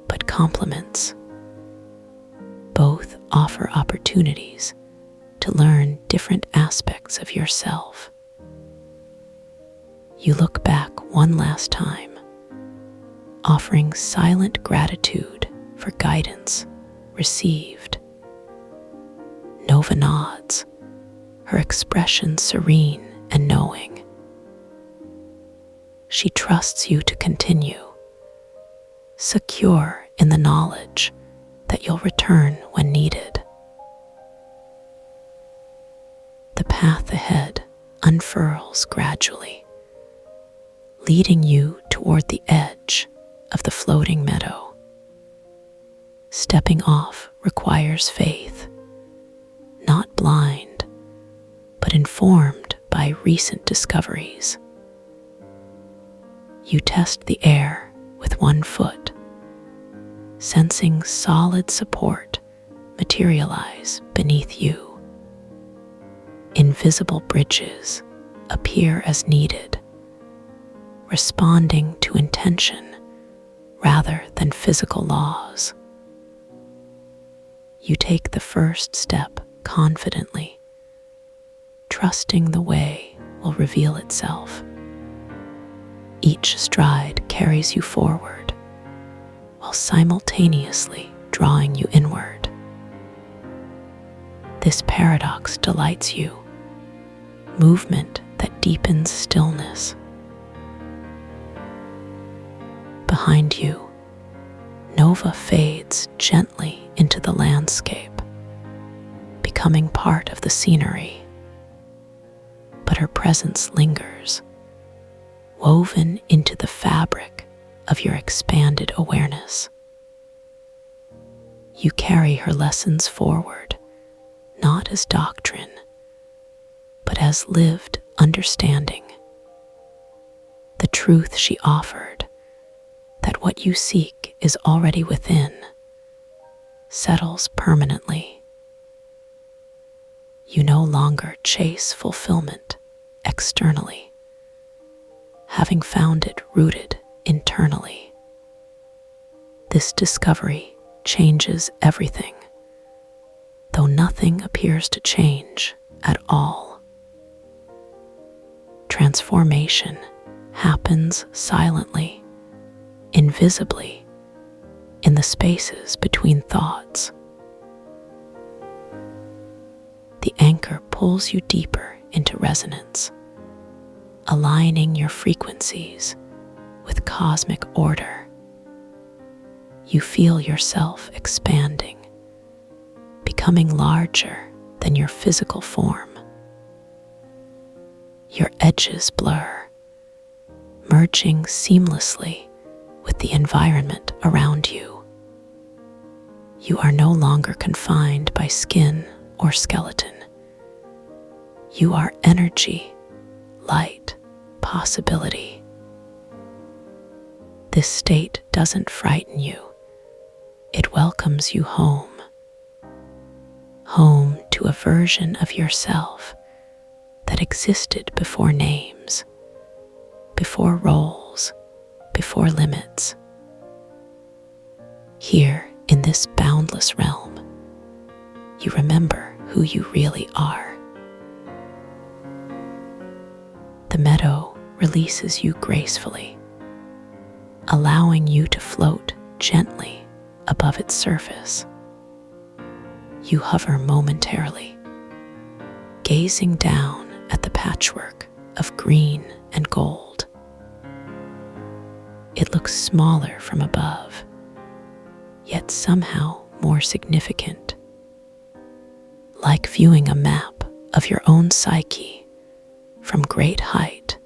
S1: but complements. Both offer opportunities to learn different aspects of yourself. You look back one last time, offering silent gratitude for guidance received. Nova nods, her expression serene and knowing. She trusts you to continue, secure in the knowledge that you'll return when needed. The path ahead unfurls gradually, leading you toward the edge of the floating meadow. Stepping off requires faith, not blind, but informed by recent discoveries. You test the air with one foot, sensing solid support materialize beneath you. Invisible bridges appear as needed, responding to intention rather than physical laws. You take the first step confidently, trusting the way will reveal itself. Each stride carries you forward, while simultaneously drawing you inward. This paradox delights you, movement that deepens stillness. Behind you, Nova fades gently into the landscape, becoming part of the scenery. But her presence lingers, woven into the fabric of your expanded awareness. You carry her lessons forward, not as doctrine, but as lived understanding. The truth she offered, that what you seek is already within, settles permanently. You no longer chase fulfillment externally, having found it rooted internally. This discovery changes everything, though nothing appears to change at all. Transformation happens silently, invisibly, in the spaces between thoughts. The anchor pulls you deeper into resonance, aligning your frequencies with cosmic order. You feel yourself expanding, becoming larger than your physical form. Your edges blur, merging seamlessly with the environment around you. You are no longer confined by skin or skeleton. You are energy, light, possibility. This state doesn't frighten you. It welcomes you home. Home to a version of yourself that existed before names, before roles, before limits. Here, in this boundless realm, you remember who you really are. The meadow releases you gracefully, allowing you to float gently above its surface. You hover momentarily, gazing down at the patchwork of green and gold. It looks smaller from above, yet somehow more significant, like viewing a map of your own psyche from great height.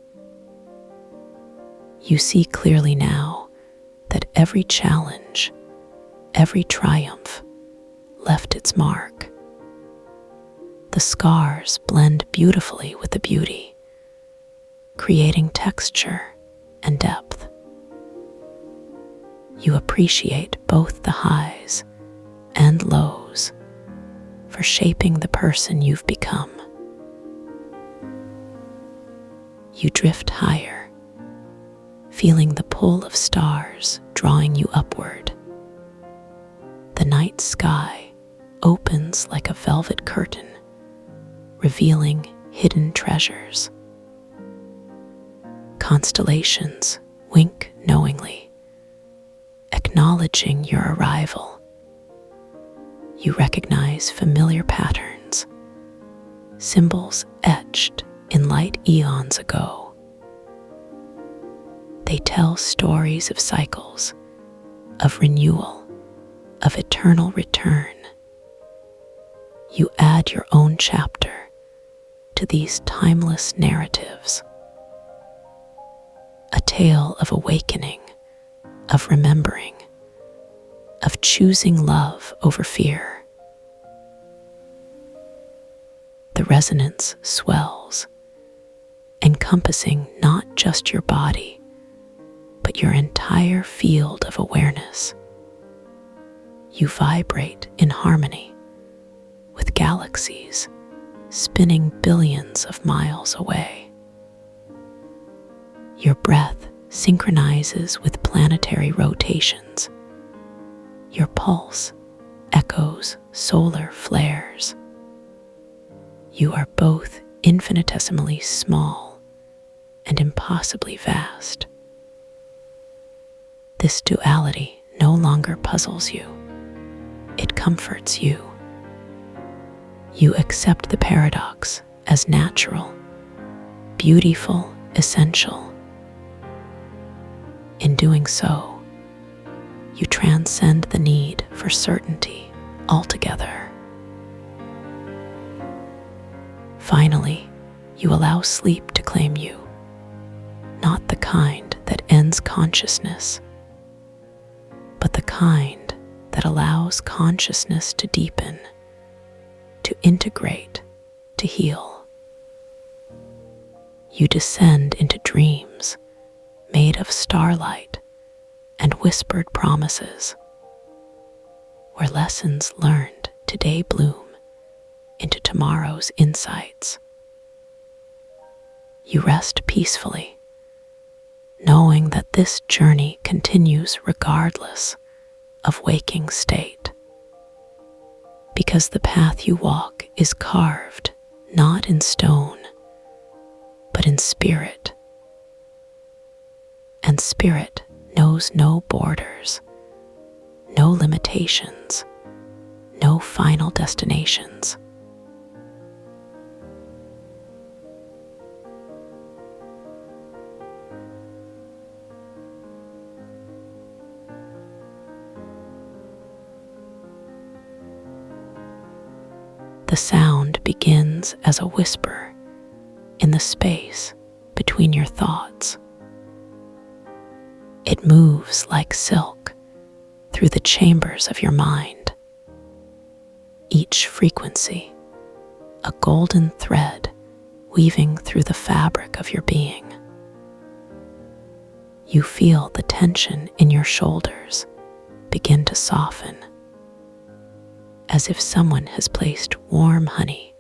S1: You see clearly now that every challenge, every triumph left its mark. The scars blend beautifully with the beauty, creating texture and depth. You appreciate both the highs and lows for shaping the person you've become. You drift higher, feeling the pull of stars drawing you upward. The night sky opens like a velvet curtain, revealing hidden treasures. Constellations wink knowingly, acknowledging your arrival. You recognize familiar patterns, symbols etched in light eons ago. They tell stories of cycles, of renewal, of eternal return. You add your own chapter to these timeless narratives. A tale of awakening, of remembering, of choosing love over fear. The resonance swells, encompassing not just your body, but your entire field of awareness. You vibrate in harmony with galaxies spinning billions of miles away. Your breath synchronizes with planetary rotations. Your pulse echoes solar flares. You are both infinitesimally small and impossibly vast. This duality no longer puzzles you. It comforts you. You accept the paradox as natural, beautiful, essential. In doing so, you transcend the need for certainty altogether. Finally, you allow sleep to claim you, not the kind that ends consciousness, but the kind that allows consciousness to deepen, to integrate, to heal. You descend into dreams made of starlight and whispered promises, where lessons learned today bloom into tomorrow's insights. You rest peacefully, knowing that this journey continues regardless of waking state, because the path you walk is carved not in stone, but in spirit. And spirit knows no borders, no limitations, no final destinations. The sound begins as a whisper in the space between your thoughts. It moves like silk through the chambers of your mind. Each frequency, a golden thread weaving through the fabric of your being. You feel the tension in your shoulders begin to soften, as if someone has placed warm honey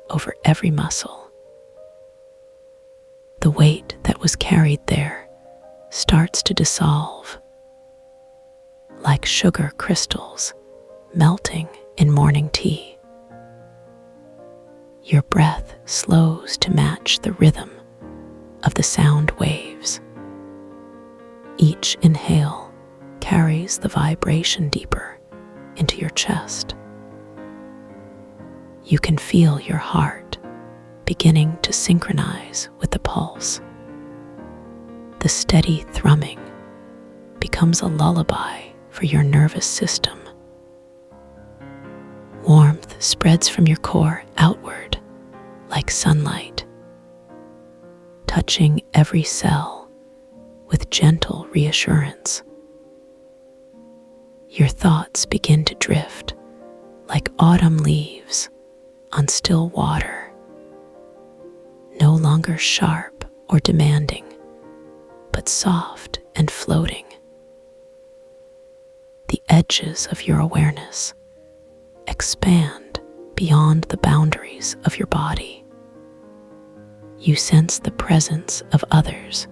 S1: over every muscle. The weight that was carried there starts to dissolve, like sugar crystals melting in morning tea. Your breath slows to match the rhythm of the sound waves. Each inhale carries the vibration deeper into your chest. You can feel your heart beginning to synchronize with the pulse. The steady thrumming becomes a lullaby for your nervous system. Warmth spreads from your core outward like sunlight, touching every cell with gentle reassurance. Your thoughts begin to drift like autumn leaves on still water, no longer sharp or demanding, but soft and floating. The edges of your awareness expand beyond the boundaries of your body. You sense the presence of others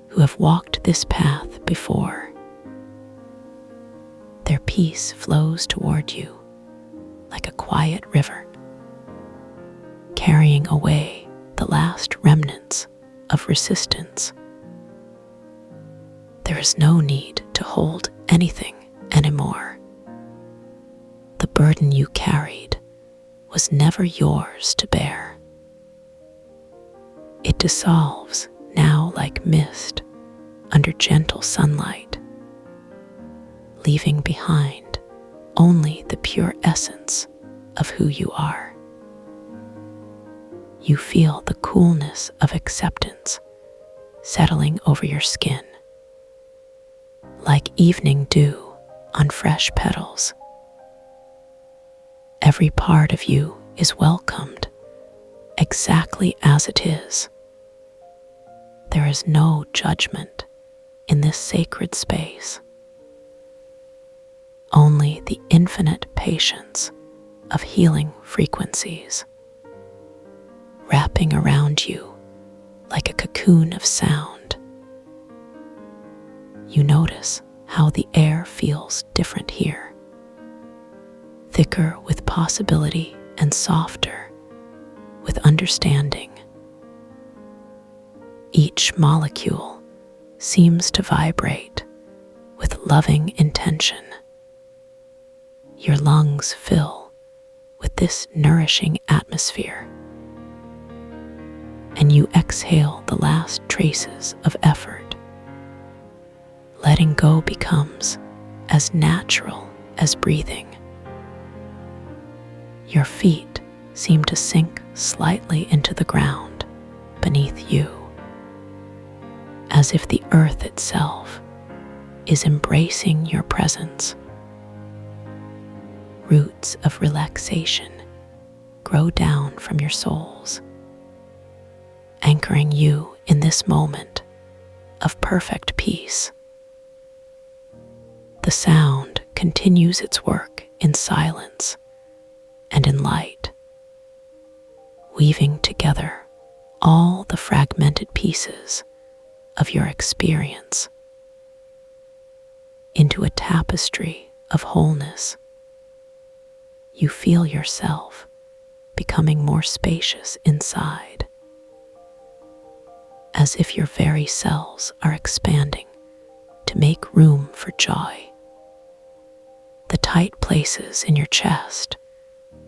S1: who have walked this path before. Their peace flows toward you like a quiet river, carrying away the last remnants of resistance. There is no need to hold anything anymore. The burden you carried was never yours to bear. It dissolves now like mist under gentle sunlight, leaving behind only the pure essence of who you are. You feel the coolness of acceptance settling over your skin, like evening dew on fresh petals. Every part of you is welcomed exactly as it is. There is no judgment in this sacred space, only the infinite patience of healing frequencies, wrapping around you like a cocoon of sound. You notice how the air feels different here, thicker with possibility and softer with understanding. Each molecule seems to vibrate with loving intention. Your lungs fill with this nourishing atmosphere, and you exhale the last traces of effort. Letting go becomes as natural as breathing. Your feet seem to sink slightly into the ground beneath you, as if the earth itself is embracing your presence. Roots of relaxation grow down from your soles, anchoring you in this moment of perfect peace. The sound continues its work in silence and in light, weaving together all the fragmented pieces of your experience into a tapestry of wholeness. You feel yourself becoming more spacious inside, as if your very cells are expanding to make room for joy. The tight places in your chest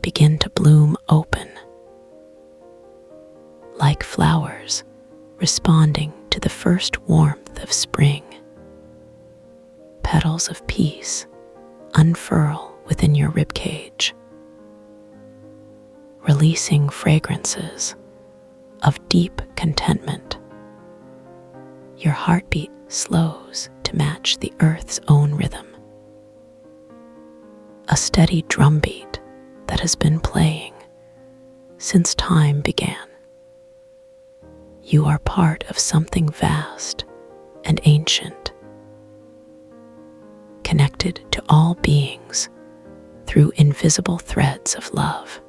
S1: begin to bloom open, like flowers responding to the first warmth of spring. Petals of peace unfurl within your ribcage, releasing fragrances of deep contentment. Your heartbeat slows to match the earth's own rhythm, a steady drumbeat that has been playing since time began. You are part of something vast and ancient, connected to all beings through invisible threads of love.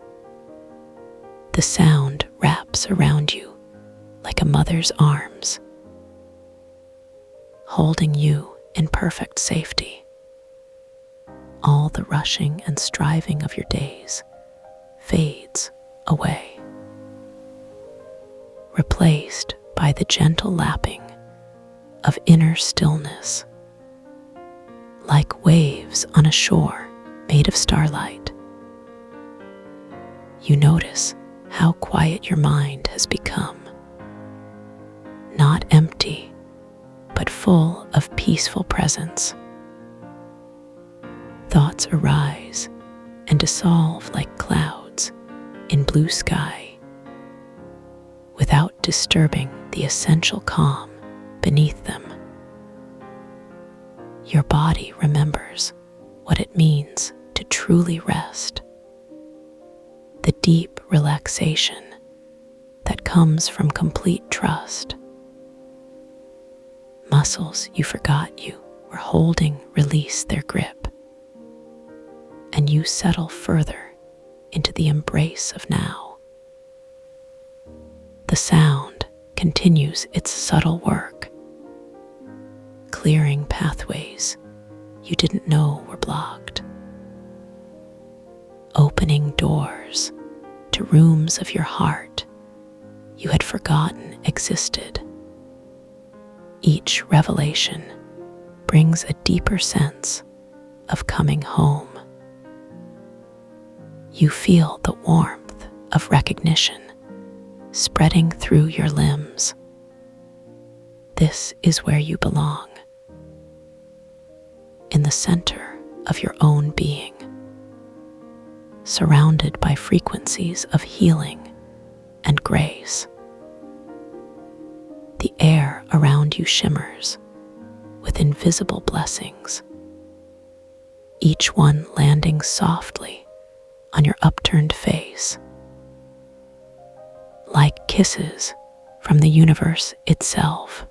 S1: The sound wraps around you like a mother's arms, holding you in perfect safety. All the rushing and striving of your days fades away, replaced by the gentle lapping of inner stillness. Like waves on a shore made of starlight, you notice how quiet your mind has become, not empty, but full of peaceful presence. Thoughts arise and dissolve like clouds in blue sky, without disturbing the essential calm beneath them. Your body remembers what it means to truly rest, the deep relaxation that comes from complete trust. Muscles you forgot you were holding release their grip, and you settle further into the embrace of now. The sound continues its subtle work, clearing pathways you didn't know were blocked, opening doors to rooms of your heart you had forgotten existed. Each revelation brings a deeper sense of coming home. You feel the warmth of recognition spreading through your limbs. This is where you belong, in the center of your own being, surrounded by frequencies of healing and grace. The air around you shimmers with invisible blessings, each one landing softly on your upturned face, like kisses from the universe itself.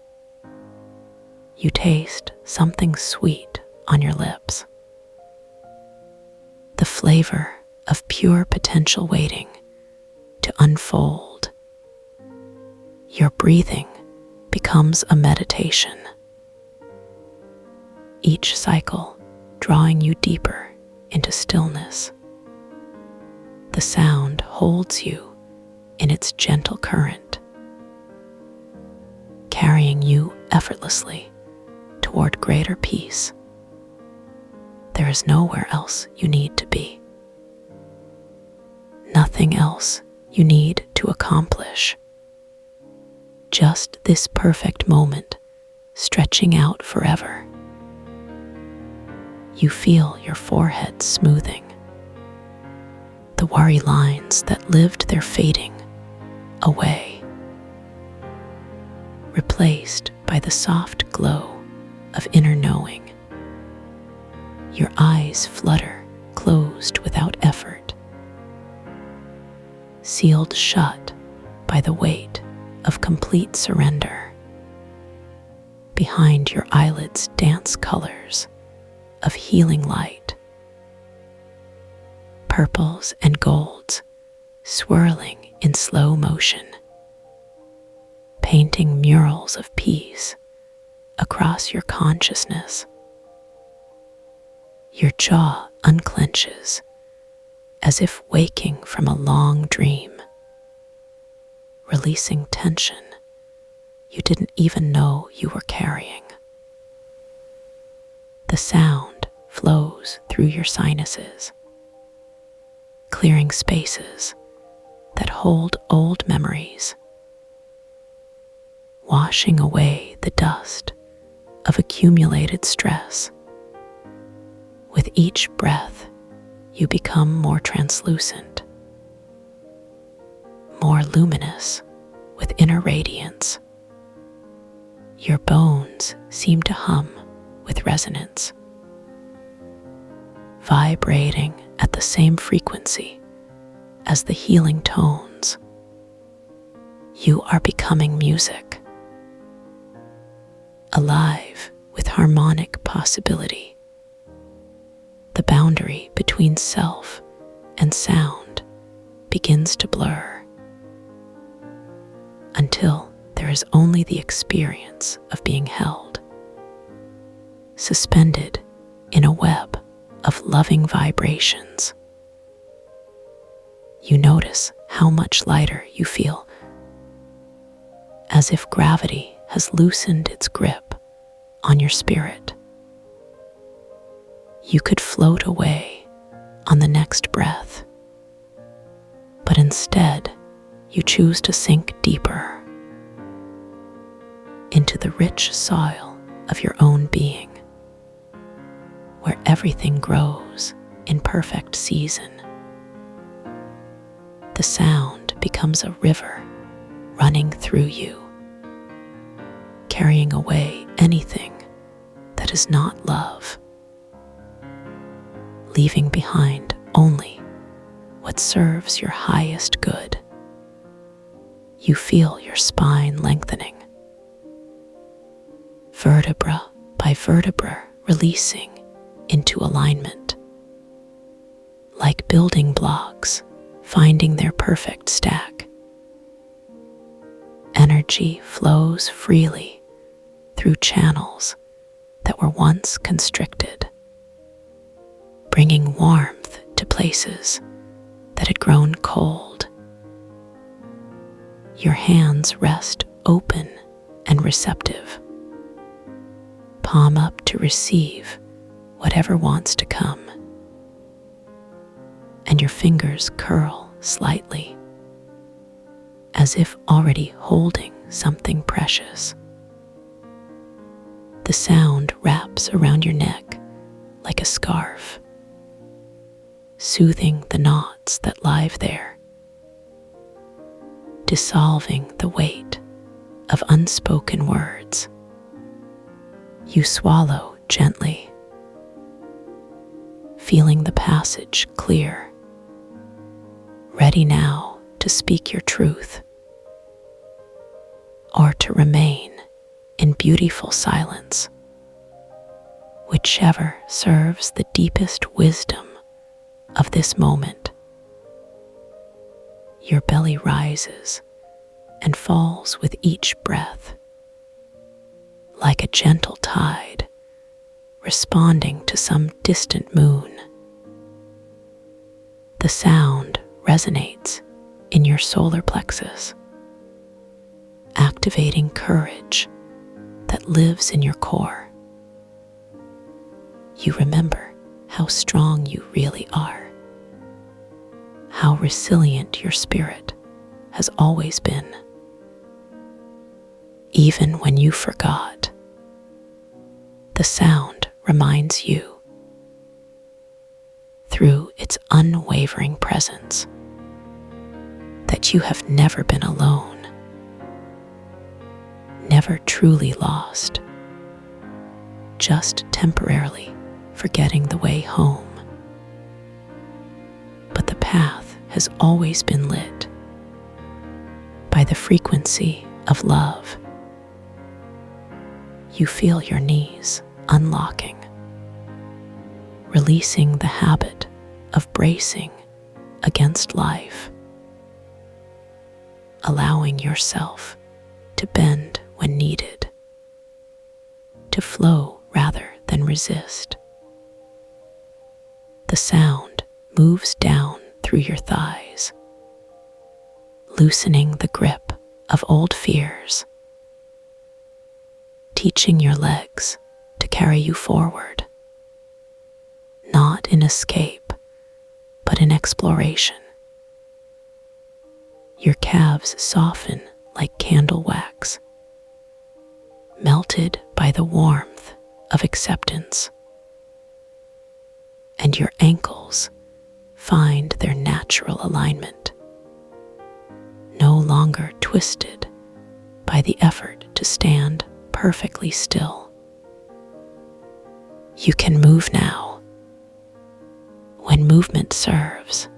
S1: You taste something sweet on your lips, the flavor of pure potential waiting to unfold. Your breathing becomes a meditation, each cycle drawing you deeper into stillness. The sound holds you in its gentle current, carrying you effortlessly toward greater peace. There is nowhere else you need to be. Nothing else you need to accomplish. Just this perfect moment stretching out forever. You feel your forehead smoothing. The worry lines that lived their fading away, replaced by the soft glow of inner knowing. Your eyes flutter closed without effort, sealed shut by the weight of complete surrender. Behind your eyelids dance colors of healing light, purples and golds swirling in slow motion, painting murals of peace across your consciousness. Your jaw unclenches as if waking from a long dream, releasing tension you didn't even know you were carrying. The sound flows through your sinuses, clearing spaces that hold old memories, washing away the dust of accumulated stress. With each breath, you become more translucent, more luminous with inner radiance. Your bones seem to hum with resonance, vibrating at the same frequency as the healing tones. You are becoming music, alive with harmonic possibility. The boundary between self and sound begins to blur, until there is only the experience of being held, suspended in a web of loving vibrations. You notice how much lighter you feel, as if gravity has loosened its grip on your spirit. You could float away on the next breath, but instead you choose to sink deeper into the rich soil of your own being, where everything grows in perfect season. The sound becomes a river running through you, carrying away anything that is not love, leaving behind only what serves your highest good. You feel your spine lengthening, vertebra by vertebra releasing into alignment, like building blocks finding their perfect stack. Energy flows freely through channels that were once constricted, bringing warmth to places that had grown cold. Your hands rest open and receptive, palm up to receive whatever wants to come, and your fingers curl slightly, as if already holding something precious. The sound wraps around your neck like a scarf, soothing the knots that lie there, dissolving the weight of unspoken words. You swallow gently, feeling the passage clear, ready now to speak your truth, or to remain in beautiful silence, whichever serves the deepest wisdom of this moment. Your belly rises and falls with each breath, like a gentle tide responding to some distant moon. The sound resonates in your solar plexus, activating courage that lives in your core. You remember how strong you really are, how resilient your spirit has always been. Even when you forgot, the sound reminds you, through its unwavering presence, that you have never been alone, never truly lost, just temporarily forgetting the way home. But the path has always been lit by the frequency of love. You feel your knees unlocking, releasing the habit of bracing against life, allowing yourself to bend when needed, to flow rather than resist. The sound moves down through your thighs, loosening the grip of old fears, teaching your legs to carry you forward, not in escape, but in exploration. Your calves soften like candle wax, melted by the warmth of acceptance, and your ankles find their natural alignment, no longer twisted by the effort to stand perfectly still. You can move now when movement serves,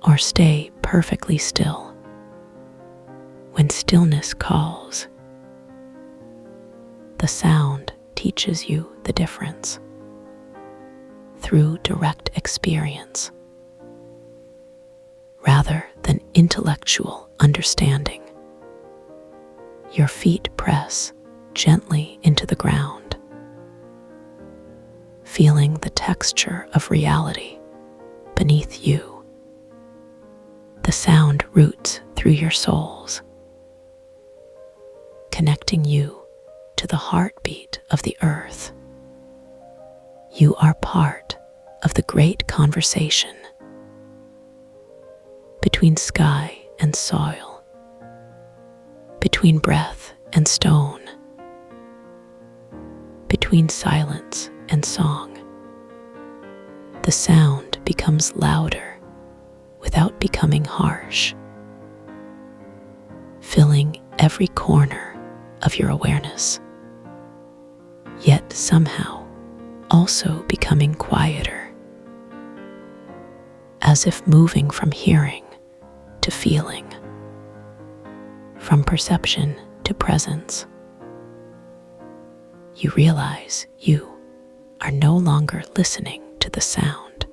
S1: or stay perfectly still when stillness calls. The sound teaches you the difference through direct experience rather than intellectual understanding. Your feet press gently into the ground, feeling the texture of reality beneath you. The sound roots through your soles, connecting you to the heartbeat of the earth. You are part of the great conversation between sky and soil, between breath and stone, between silence and song. The sound becomes louder without becoming harsh, filling every corner of your awareness, yet somehow also becoming quieter, as if moving from hearing to feeling, from perception to presence. You realize you are no longer listening to the sound,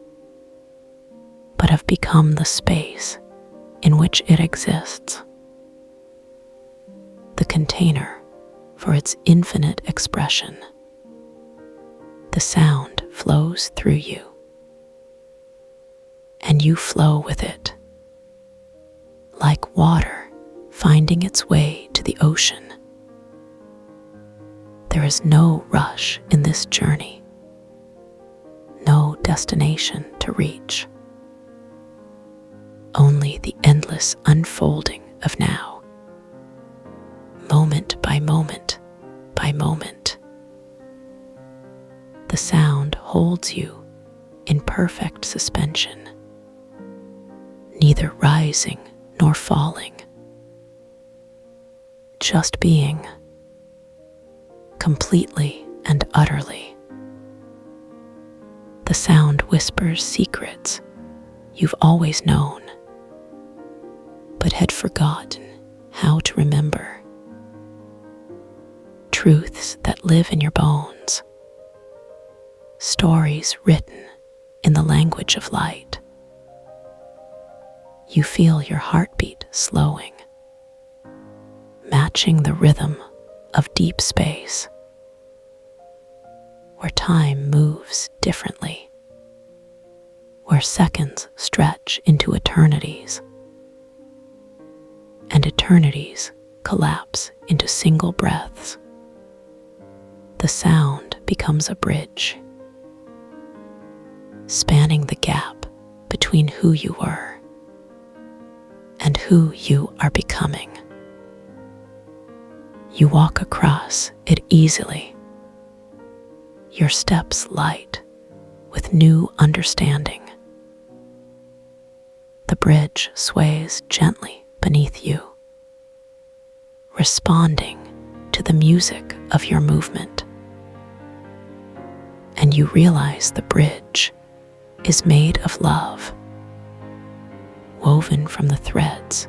S1: but have become the space in which it exists, the container for its infinite expression. The sound flows through you, and you flow with it, like water finding its way to the ocean. There is no rush in this journey, no destination to reach, only the endless unfolding of now, moment by moment by moment. The sound holds you in perfect suspension, neither rising nor falling, just being, completely and utterly. The sound whispers secrets you've always known, but had forgotten how to remember. Truths that live in your bones, stories written in the language of light. You feel your heartbeat slowing, matching the rhythm of deep space. where time moves differently, where seconds stretch into eternities, and eternities collapse into single breaths. The sound becomes a bridge, spanning the gap between who you were and who you are becoming. You walk across it easily, your steps light with new understanding. The bridge sways gently beneath you, responding to the music of your movement. And you realize the bridge is made of love, woven from the threads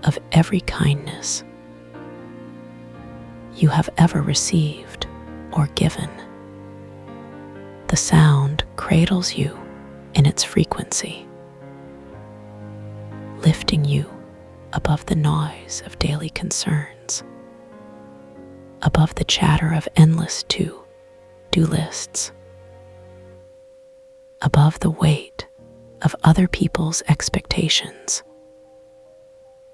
S1: of every kindness you have ever received or given. The sound cradles you in its frequency, lifting you above the noise of daily concerns, above the chatter of endless to-do lists, above the weight of other people's expectations.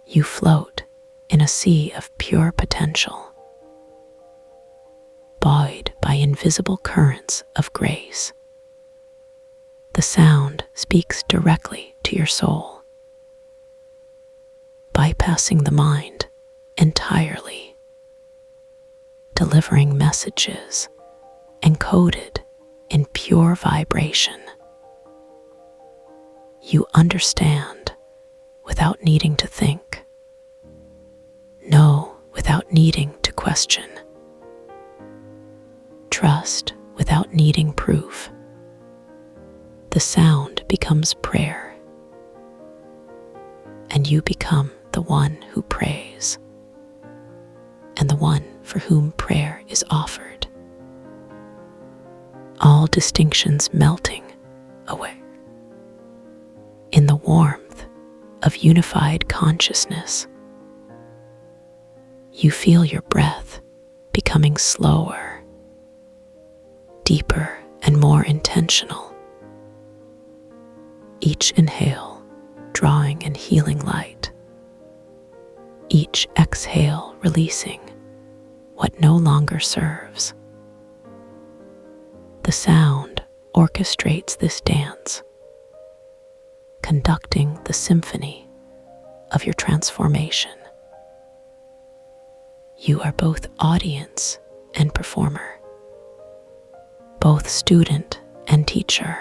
S1: You float in a sea of pure potential, buoyed by invisible currents of grace. The sound speaks directly to your soul, bypassing the mind entirely, delivering messages encoded in pure vibration. You understand without needing to think, know without needing to question, trust without needing proof. The sound becomes prayer, and you become the one who prays, and the one for whom prayer is offered. All distinctions melting away in the warmth of unified consciousness. You feel your breath becoming slower, deeper, and more intentional. Each inhale drawing in healing light, each exhale releasing what no longer serves. The sound orchestrates this dance, conducting the symphony of your transformation. You are both audience and performer, both student and teacher,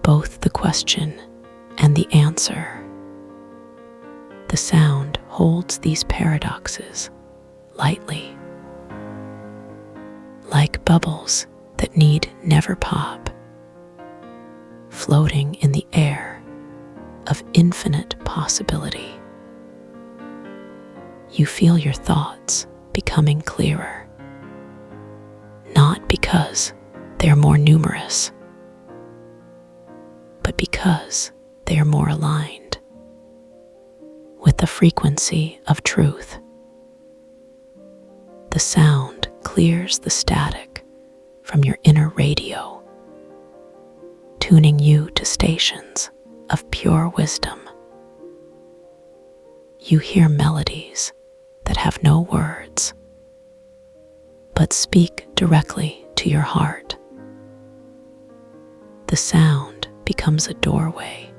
S1: both the question and the answer. The sound holds these paradoxes lightly, like bubbles that need never pop, floating in the air of infinite possibility. You feel your thoughts becoming clearer, not because they are more numerous, but because they are more aligned with the frequency of truth. The sound clears the static from your inner radio, tuning you to stations of pure wisdom. You hear melodies that have no words, but speak directly to your heart. The sound becomes a doorway,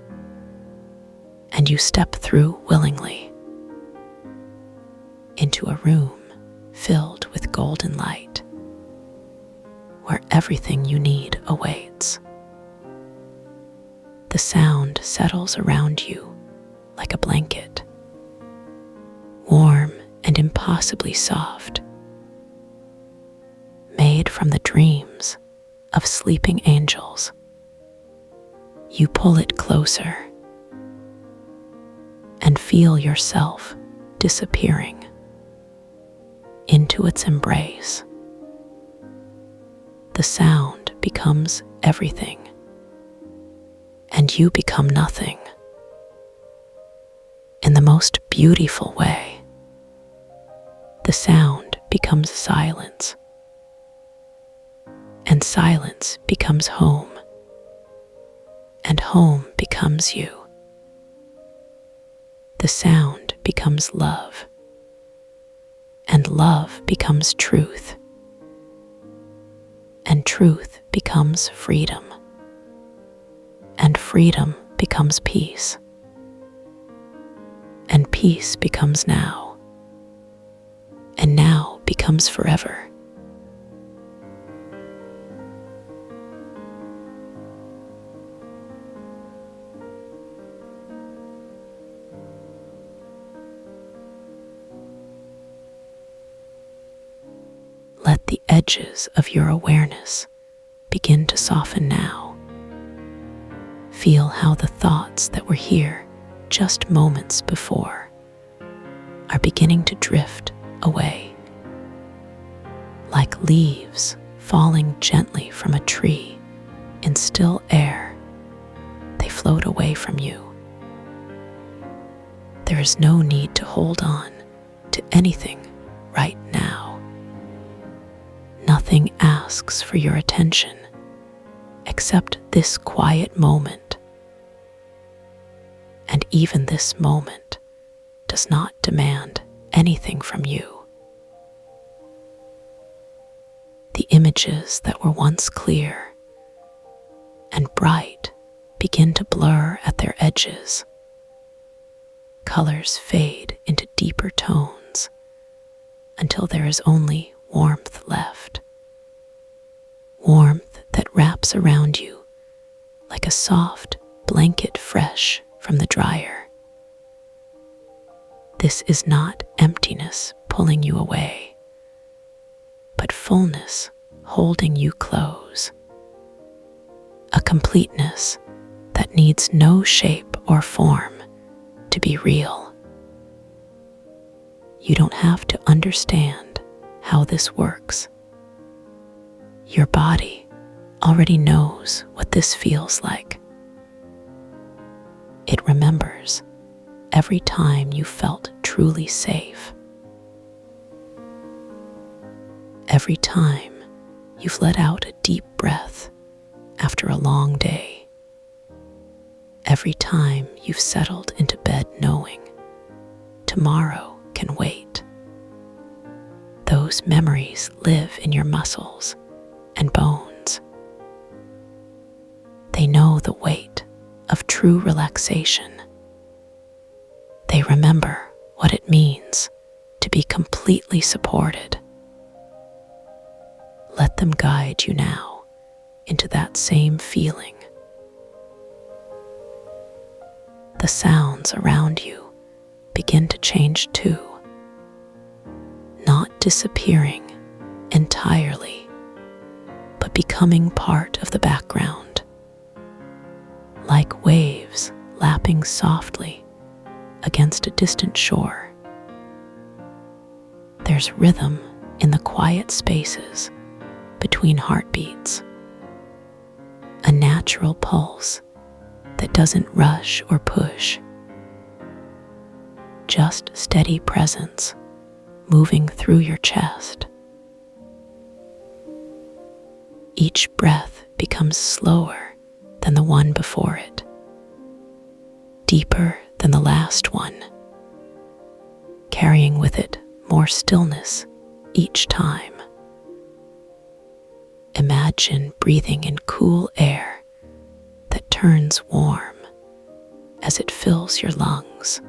S1: and you step through willingly into a room filled with golden light, where everything you need awaits. The sound settles around you like a blanket, warm and impossibly soft, made from the dreams of sleeping angels. You pull it closer and feel yourself disappearing into its embrace. The sound becomes everything, and you become nothing. In the most beautiful way, the sound becomes silence, and silence becomes home, and home becomes you. The sound becomes love, and love becomes truth, and truth becomes freedom, and freedom becomes peace, and peace becomes now, and now becomes forever. Let the edges of your awareness begin to soften now. Feel how the thoughts that were here just moments before are beginning to drift away. Like leaves falling gently from a tree in still air, they float away from you. There is no need to hold on to anything right now. Nothing asks for your attention except this quiet moment. And even this moment does not demand anything from you. The images that were once clear and bright begin to blur at their edges. Colors fade into deeper tones until there is only warmth left. Warmth that wraps around you like a soft blanket fresh from the dryer. This is not emptiness pulling you away, but fullness holding you close. A completeness that needs no shape or form to be real. You don't have to understand how this works. Your body already knows what this feels like. It remembers every time you felt truly safe. Every time you've let out a deep breath after a long day. Every time you've settled into bed knowing tomorrow can wait. Those memories live in your muscles and bones. They know the weight of true relaxation. They remember what it means to be completely supported. Let them guide you now into that same feeling. The sounds around you begin to change too. Not disappearing entirely, but becoming part of the background. Like waves lapping softly against a distant shore. There's rhythm in the quiet spaces between heartbeats. A natural pulse that doesn't rush or push. Just steady presence moving through your chest. Each breath becomes slower than the one before it, deeper than the last one, carrying with it more stillness each time. Imagine breathing in cool air that turns warm as it fills your lungs,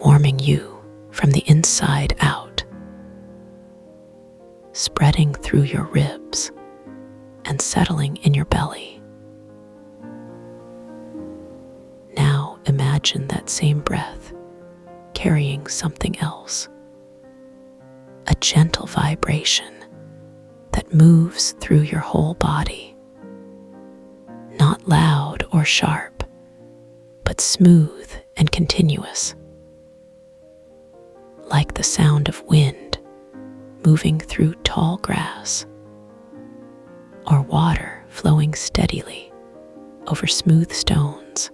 S1: warming you from the inside out, spreading through your ribs and settling in your belly. Now imagine that same breath carrying something else, a gentle vibration that moves through your whole body, not loud or sharp, but smooth and continuous. Like the sound of wind moving through tall grass, or water flowing steadily over smooth stones.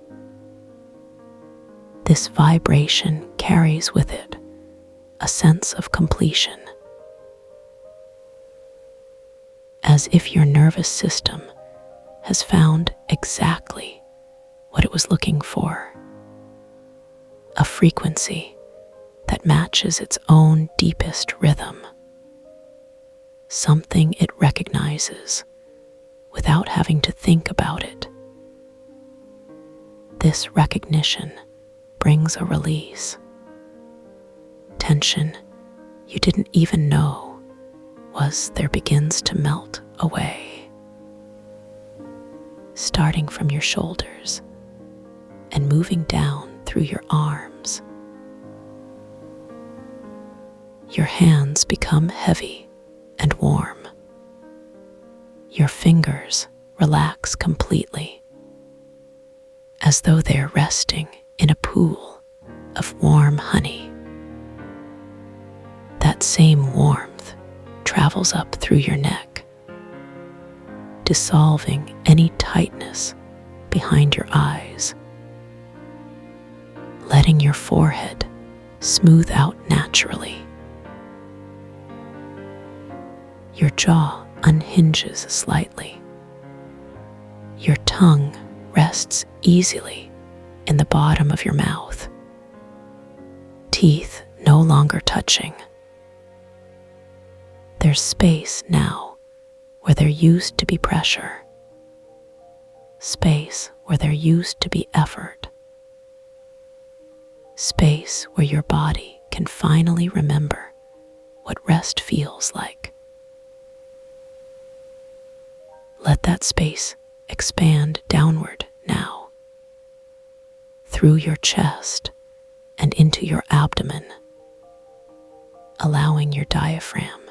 S1: This vibration carries with it a sense of completion. as if your nervous system has found exactly what it was looking for, a frequency that matches its own deepest rhythm, something it recognizes without having to think about it. This recognition brings a release. Tension you didn't even know was there begins to melt away, starting from your shoulders and moving down through your arms. Your hands become heavy and warm. Your fingers relax completely, as though they're resting in a pool of warm honey. That same warmth travels up through your neck, dissolving any tightness behind your eyes, letting your forehead smooth out naturally. Your jaw unhinges slightly. Your tongue rests easily in the bottom of your mouth, teeth no longer touching. There's space now where there used to be pressure, space where there used to be effort, space where your body can finally remember what rest feels like. Let that space expand downward now, through your chest and into your abdomen, allowing your diaphragm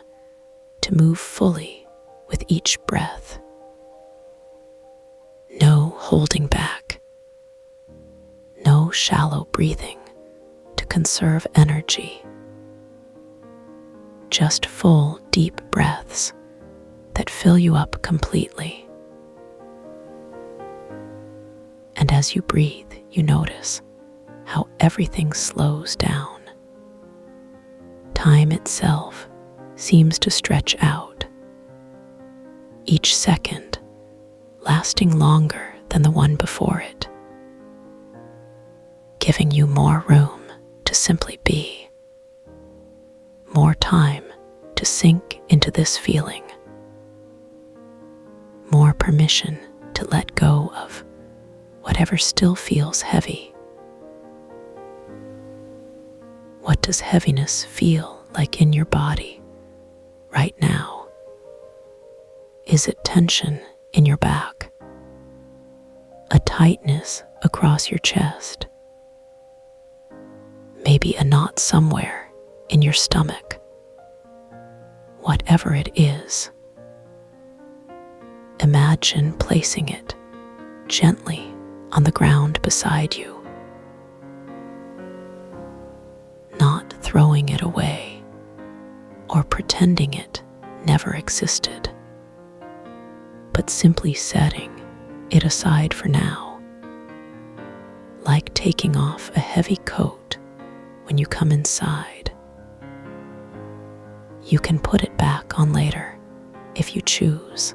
S1: to move fully with each breath. No holding back, no shallow breathing to conserve energy, just full, deep breaths that fill you up completely. And as you breathe, you notice how everything slows down. Time itself seems to stretch out, each second lasting longer than the one before it, giving you more room to simply be, more time to sink into this feeling, more permission to let go of whatever still feels heavy. What does heaviness feel like in your body right now? Is it tension in your back? A tightness across your chest? Maybe a knot somewhere in your stomach? Whatever it is, imagine placing it gently on the ground beside you, not throwing it away or pretending it never existed, but simply setting it aside for now, like taking off a heavy coat when you come inside. You can put it back on later if you choose,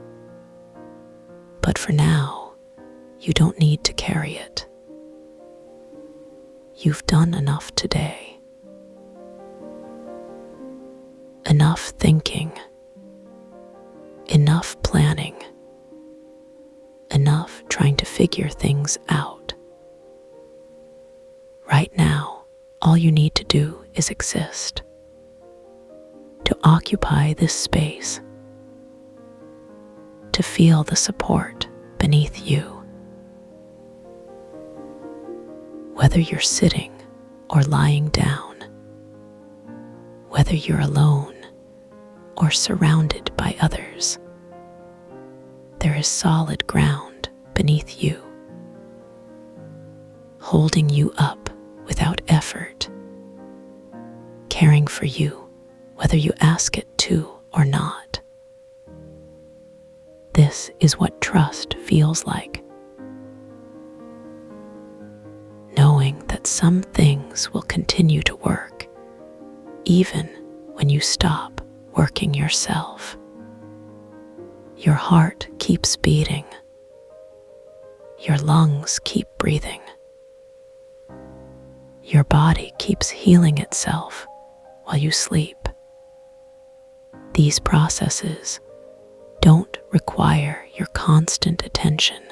S1: but for now, you don't need to carry it. You've done enough today. Enough thinking, enough planning, enough trying to figure things out. Right now, all you need to do is exist, to occupy this space, to feel the support beneath you. Whether you're sitting or lying down, whether you're alone or surrounded by others, there is solid ground beneath you, holding you up without effort, caring for you whether you ask it to or not. This is what trust feels like. Knowing that some things will continue to work, even when you stop working yourself. Your heart keeps beating. Your lungs keep breathing. Your body keeps healing itself while you sleep. These processes don't require your constant attention.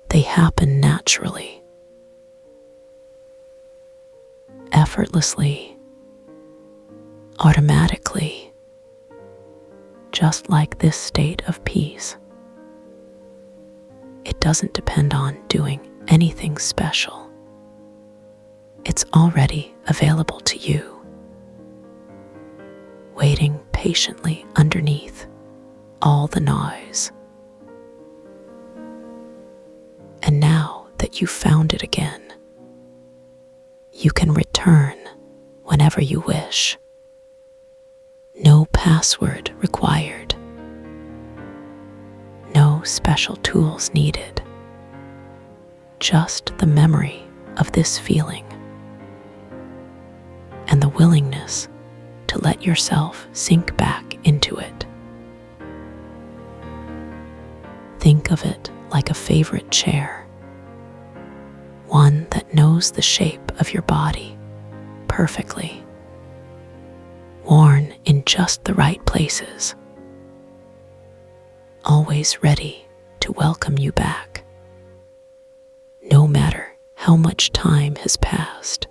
S1: They happen naturally, effortlessly, automatically, just like this state of peace. It doesn't depend on doing anything special. It's already available to you, waiting patiently underneath all the noise. And now that you've found it again, you can return whenever you wish. No password required. No special tools needed. Just the memory of this feeling and the willingness to let yourself sink back into it. Think of it like a favorite chair, one that knows the shape of your body perfectly, worn in just the right places, always ready to welcome you back, no matter how much time has passed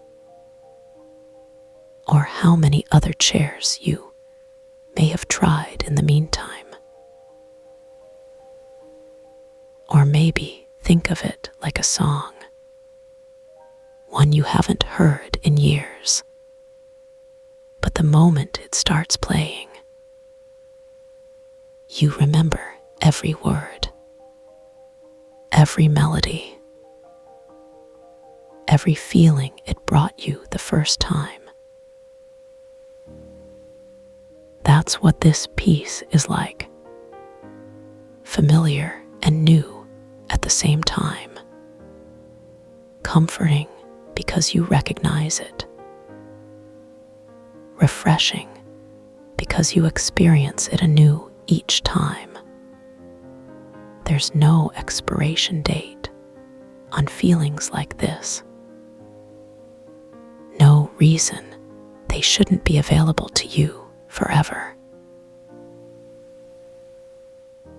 S1: or how many other chairs you may have tried in the meantime. Or maybe think of it like a song, one you haven't heard in years. But the moment it starts playing, you remember every word, every melody, every feeling it brought you the first time. That's what this piece is like, familiar and new at the same time, comforting because you recognize it, refreshing because you experience it anew each time. There's no expiration date on feelings like this. No reason they shouldn't be available to you forever.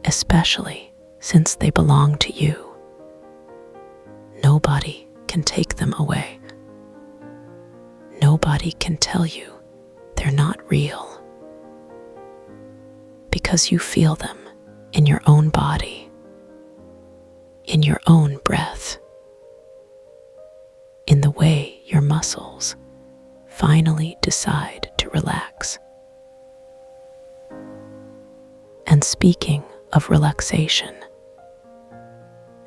S1: Especially since they belong to you. Nobody can take them away. Nobody can tell you they're not real, because you feel them in your own body, in your own breath, in the way your muscles finally decide to relax. And speaking of relaxation,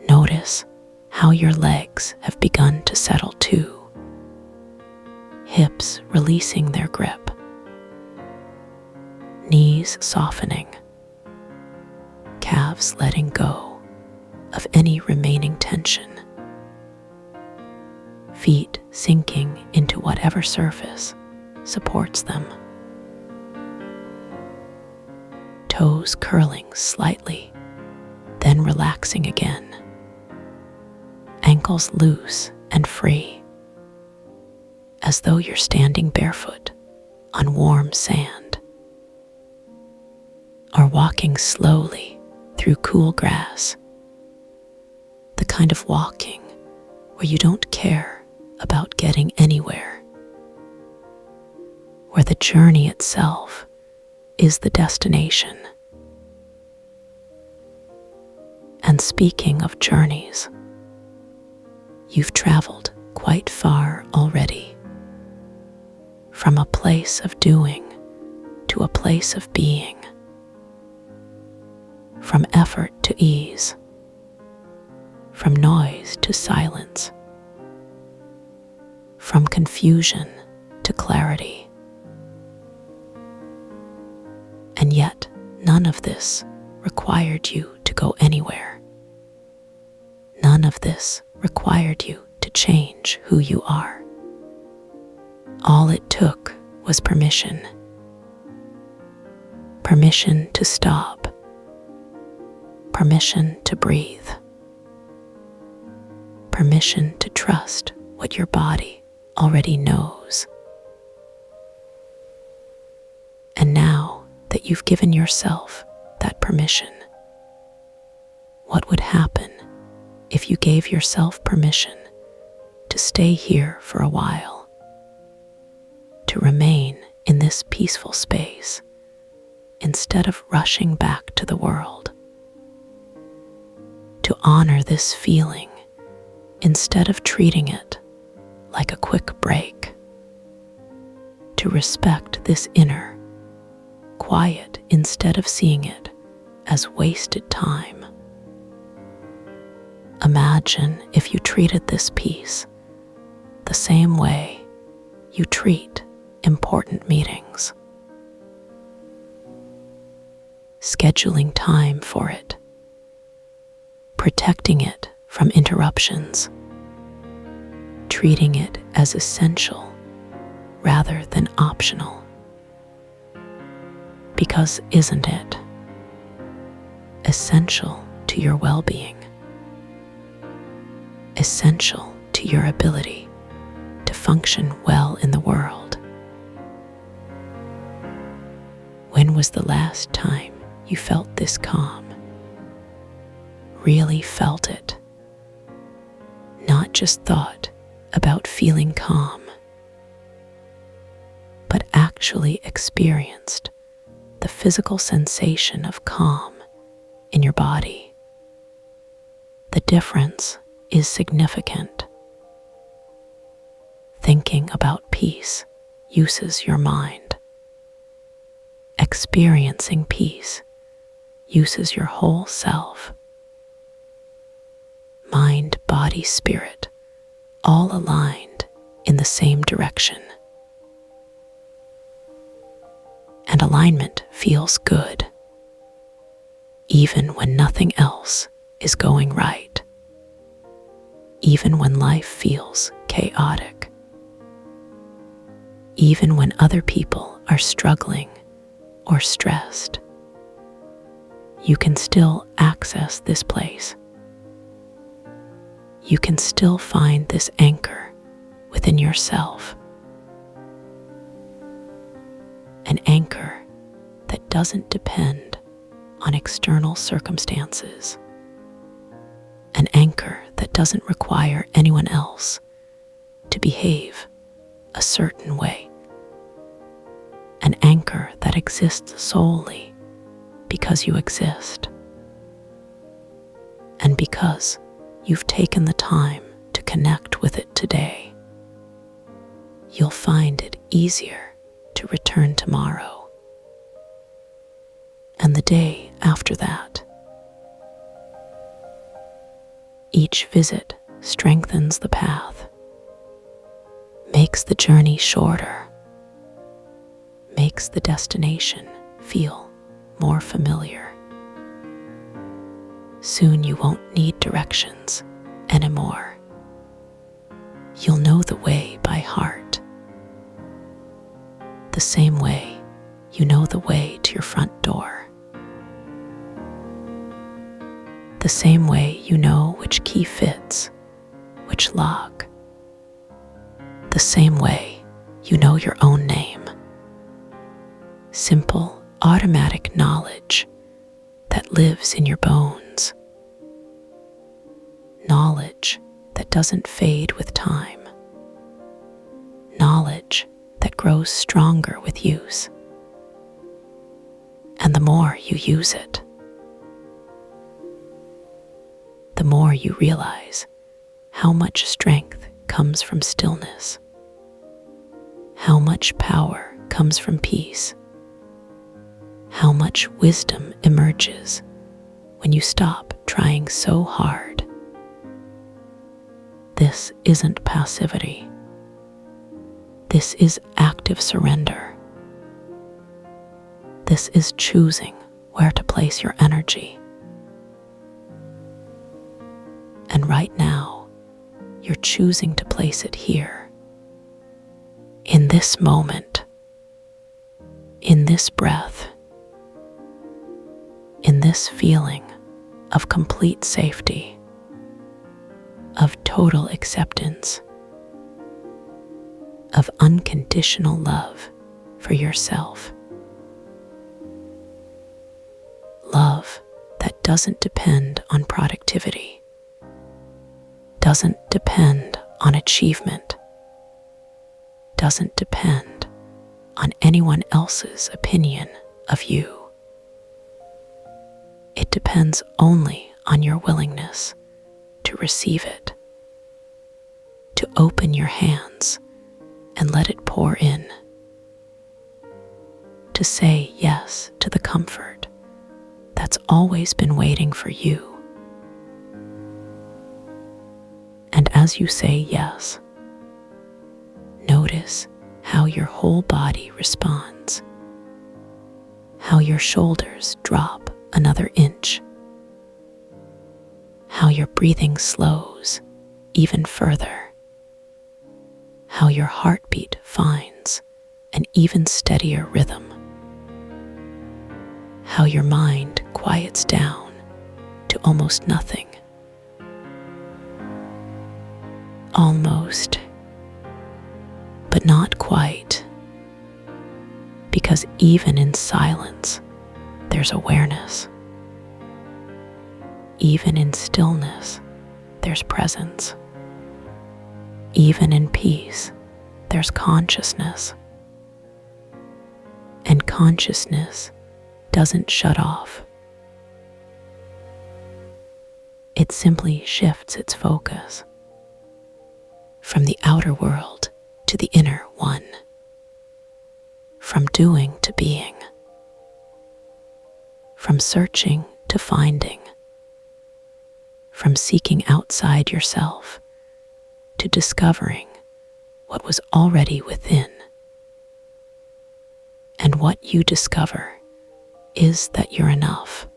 S1: notice how your legs have begun to settle too. Hips releasing their grip, knees softening, calves letting go of any remaining tension, feet sinking into whatever surface supports them, toes curling slightly, then relaxing again, ankles loose and free, as though you're standing barefoot on warm sand, or walking slowly through cool grass, the kind of walking where you don't care about getting anywhere, where the journey itself is the destination. And speaking of journeys, you've traveled quite far already, from a place of doing to a place of being, from effort to ease, from noise to silence, from confusion to clarity. And yet, none of this required you to go anywhere. None of this required you to change who you are. All it took was permission. permission to stop, permission to breathe, permission to trust what your body already knows. And now that you've given yourself that permission, what would happen if you gave yourself permission to stay here for a while, to remain in this peaceful space instead of rushing back to the world, to honor this feeling instead of treating it like a quick break, to respect this inner quiet instead of seeing it as wasted time? Imagine if you treated this peace the same way you treat important meetings, scheduling time for it, protecting it from interruptions, treating it as essential rather than optional. Because isn't it essential to your well-being, essential to your ability to function well in the world? When was the last time you felt this calm? Really felt it? Not just thought about feeling calm, but actually experienced the physical sensation of calm in your body. The difference is significant. Thinking about peace uses your mind. Experiencing peace uses your whole self. Mind, body, spirit, all aligned in the same direction. And alignment feels good, even when nothing else is going right, even when life feels chaotic, even when other people are struggling or stressed. You can still access this place. You can still find this anchor within yourself. An anchor that doesn't depend on external circumstances. An anchor that doesn't require anyone else to behave a certain way. An anchor that exists solely because you exist. And because you've taken the time to connect with it today, you'll find it easier to return tomorrow, and the day after that. Each visit strengthens the path, makes the journey shorter, makes the destination feel more familiar. Soon you won't need directions anymore. You'll know the way by heart, the same way you know the way to your front door, the same way you know which key fits which lock, the same way you know your own name. Simple, automatic knowledge that lives in your bones. Knowledge that doesn't fade with time. Knowledge that grows stronger with use. And the more you use it, the more you realize how much strength comes from stillness, how much power comes from peace, how much wisdom emerges when you stop trying so hard. This isn't passivity. This is active surrender. This is choosing where to place your energy. And right now, you're choosing to place it here, in this moment, in this breath, in this feeling of complete safety, of total acceptance, of unconditional love for yourself. Love that doesn't depend on productivity, doesn't depend on achievement, doesn't depend on anyone else's opinion of you. It depends only on your willingness to receive it, to open your hands and let it pour in, to say yes to the comfort that's always been waiting for you. And as you say yes, notice how your whole body responds, how your shoulders drop another inch, how your breathing slows even further, how your heartbeat finds an even steadier rhythm, how your mind quiets down to almost nothing. Almost, but not quite, because even in silence, there's awareness. Even in stillness, there's presence. Even in peace, there's consciousness. And consciousness doesn't shut off. It simply shifts its focus from the outer world to the inner one, from doing to being, from searching to finding, from seeking outside yourself to discovering what was already within. And what you discover is that you're enough,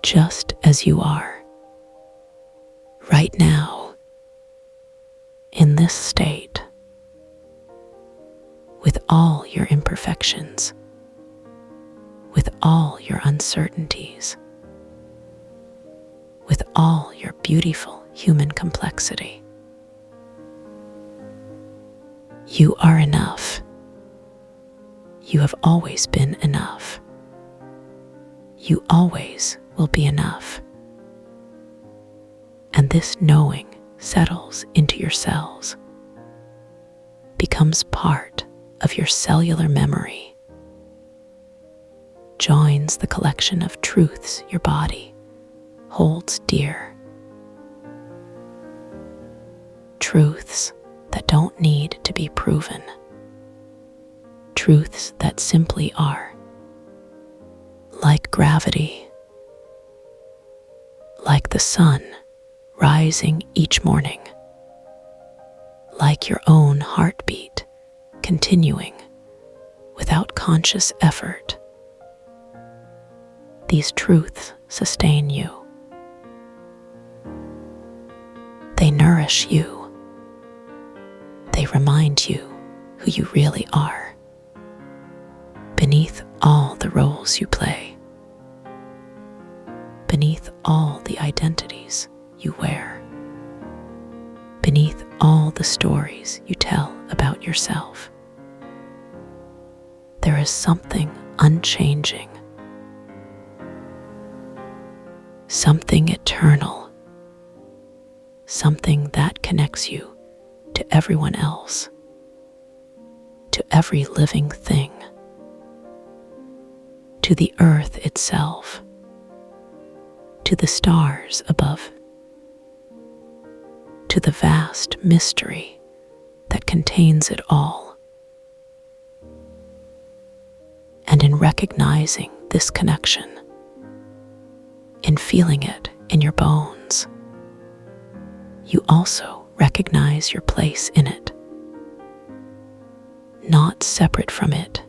S1: just as you are, right now, in this state, with all your imperfections, with all your uncertainties, with all your beautiful human complexity. You are enough. You have always been enough. You always will be enough. And this knowing settles into your cells, becomes part of your cellular memory, joins the collection of truths your body holds dear. Truths that don't need to be proven. Truths that simply are. Like gravity. Like the sun rising each morning. Like your own heartbeat continuing without conscious effort. These truths sustain you. They nourish you. They remind you who you really are, beneath all the roles you play, beneath all the identities you wear, beneath all the stories you tell about yourself. There is something unchanging, something eternal, something that connects you to everyone else, to every living thing, to the earth itself, to the stars above, to the vast mystery that contains it all. And in recognizing this connection, in feeling it in your bones, you also recognize your place in it, not separate from it,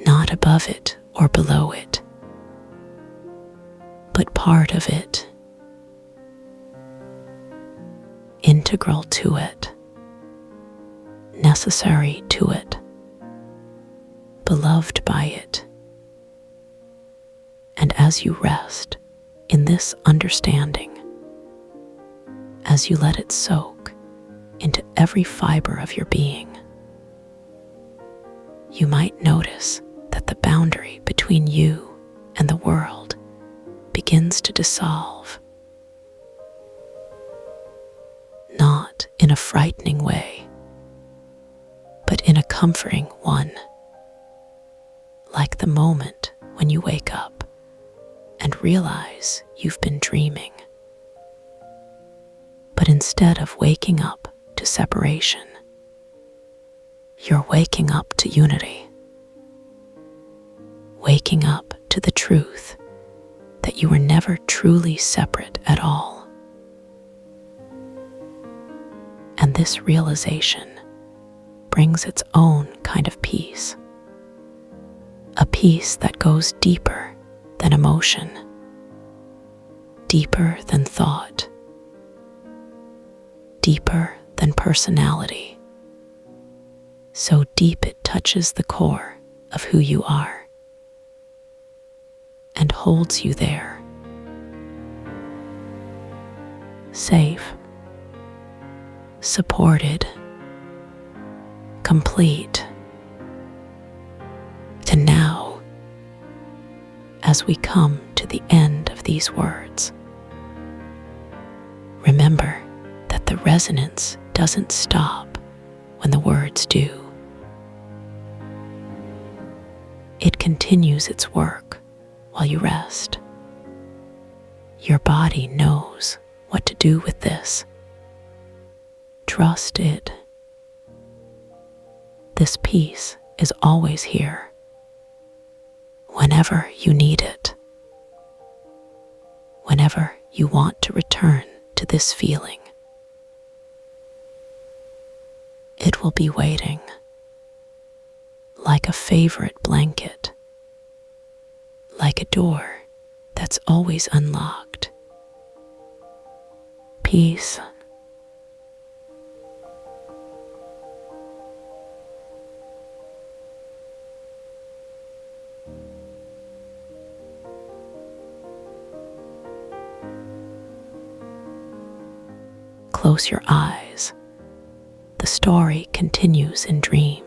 S1: not above it or below it, but part of it, integral to it, necessary to it, beloved by it. And as you rest in this understanding, as you let it soak into every fiber of your being, you might notice that the boundary between you and the world begins to dissolve. Not in a frightening way, but in a comforting one, like the moment when you wake up and realize you've been dreaming. But instead of waking up to separation, you're waking up to unity, waking up to the truth that you were never truly separate at all. And this realization brings its own kind of peace, a peace that goes deeper than emotion, deeper than thought, deeper than personality, so deep it touches the core of who you are and holds you there, safe, supported, complete. To now, as we come to the end of these words, remember that the resonance doesn't stop when the words do. It continues its work while you rest. Your body knows what to do with this. Trust it. This peace is always here, whenever you need it, whenever you want to return to this feeling. It will be waiting, like a favorite blanket, like a door that's always unlocked. Peace. Close your eyes. The story continues in dreams.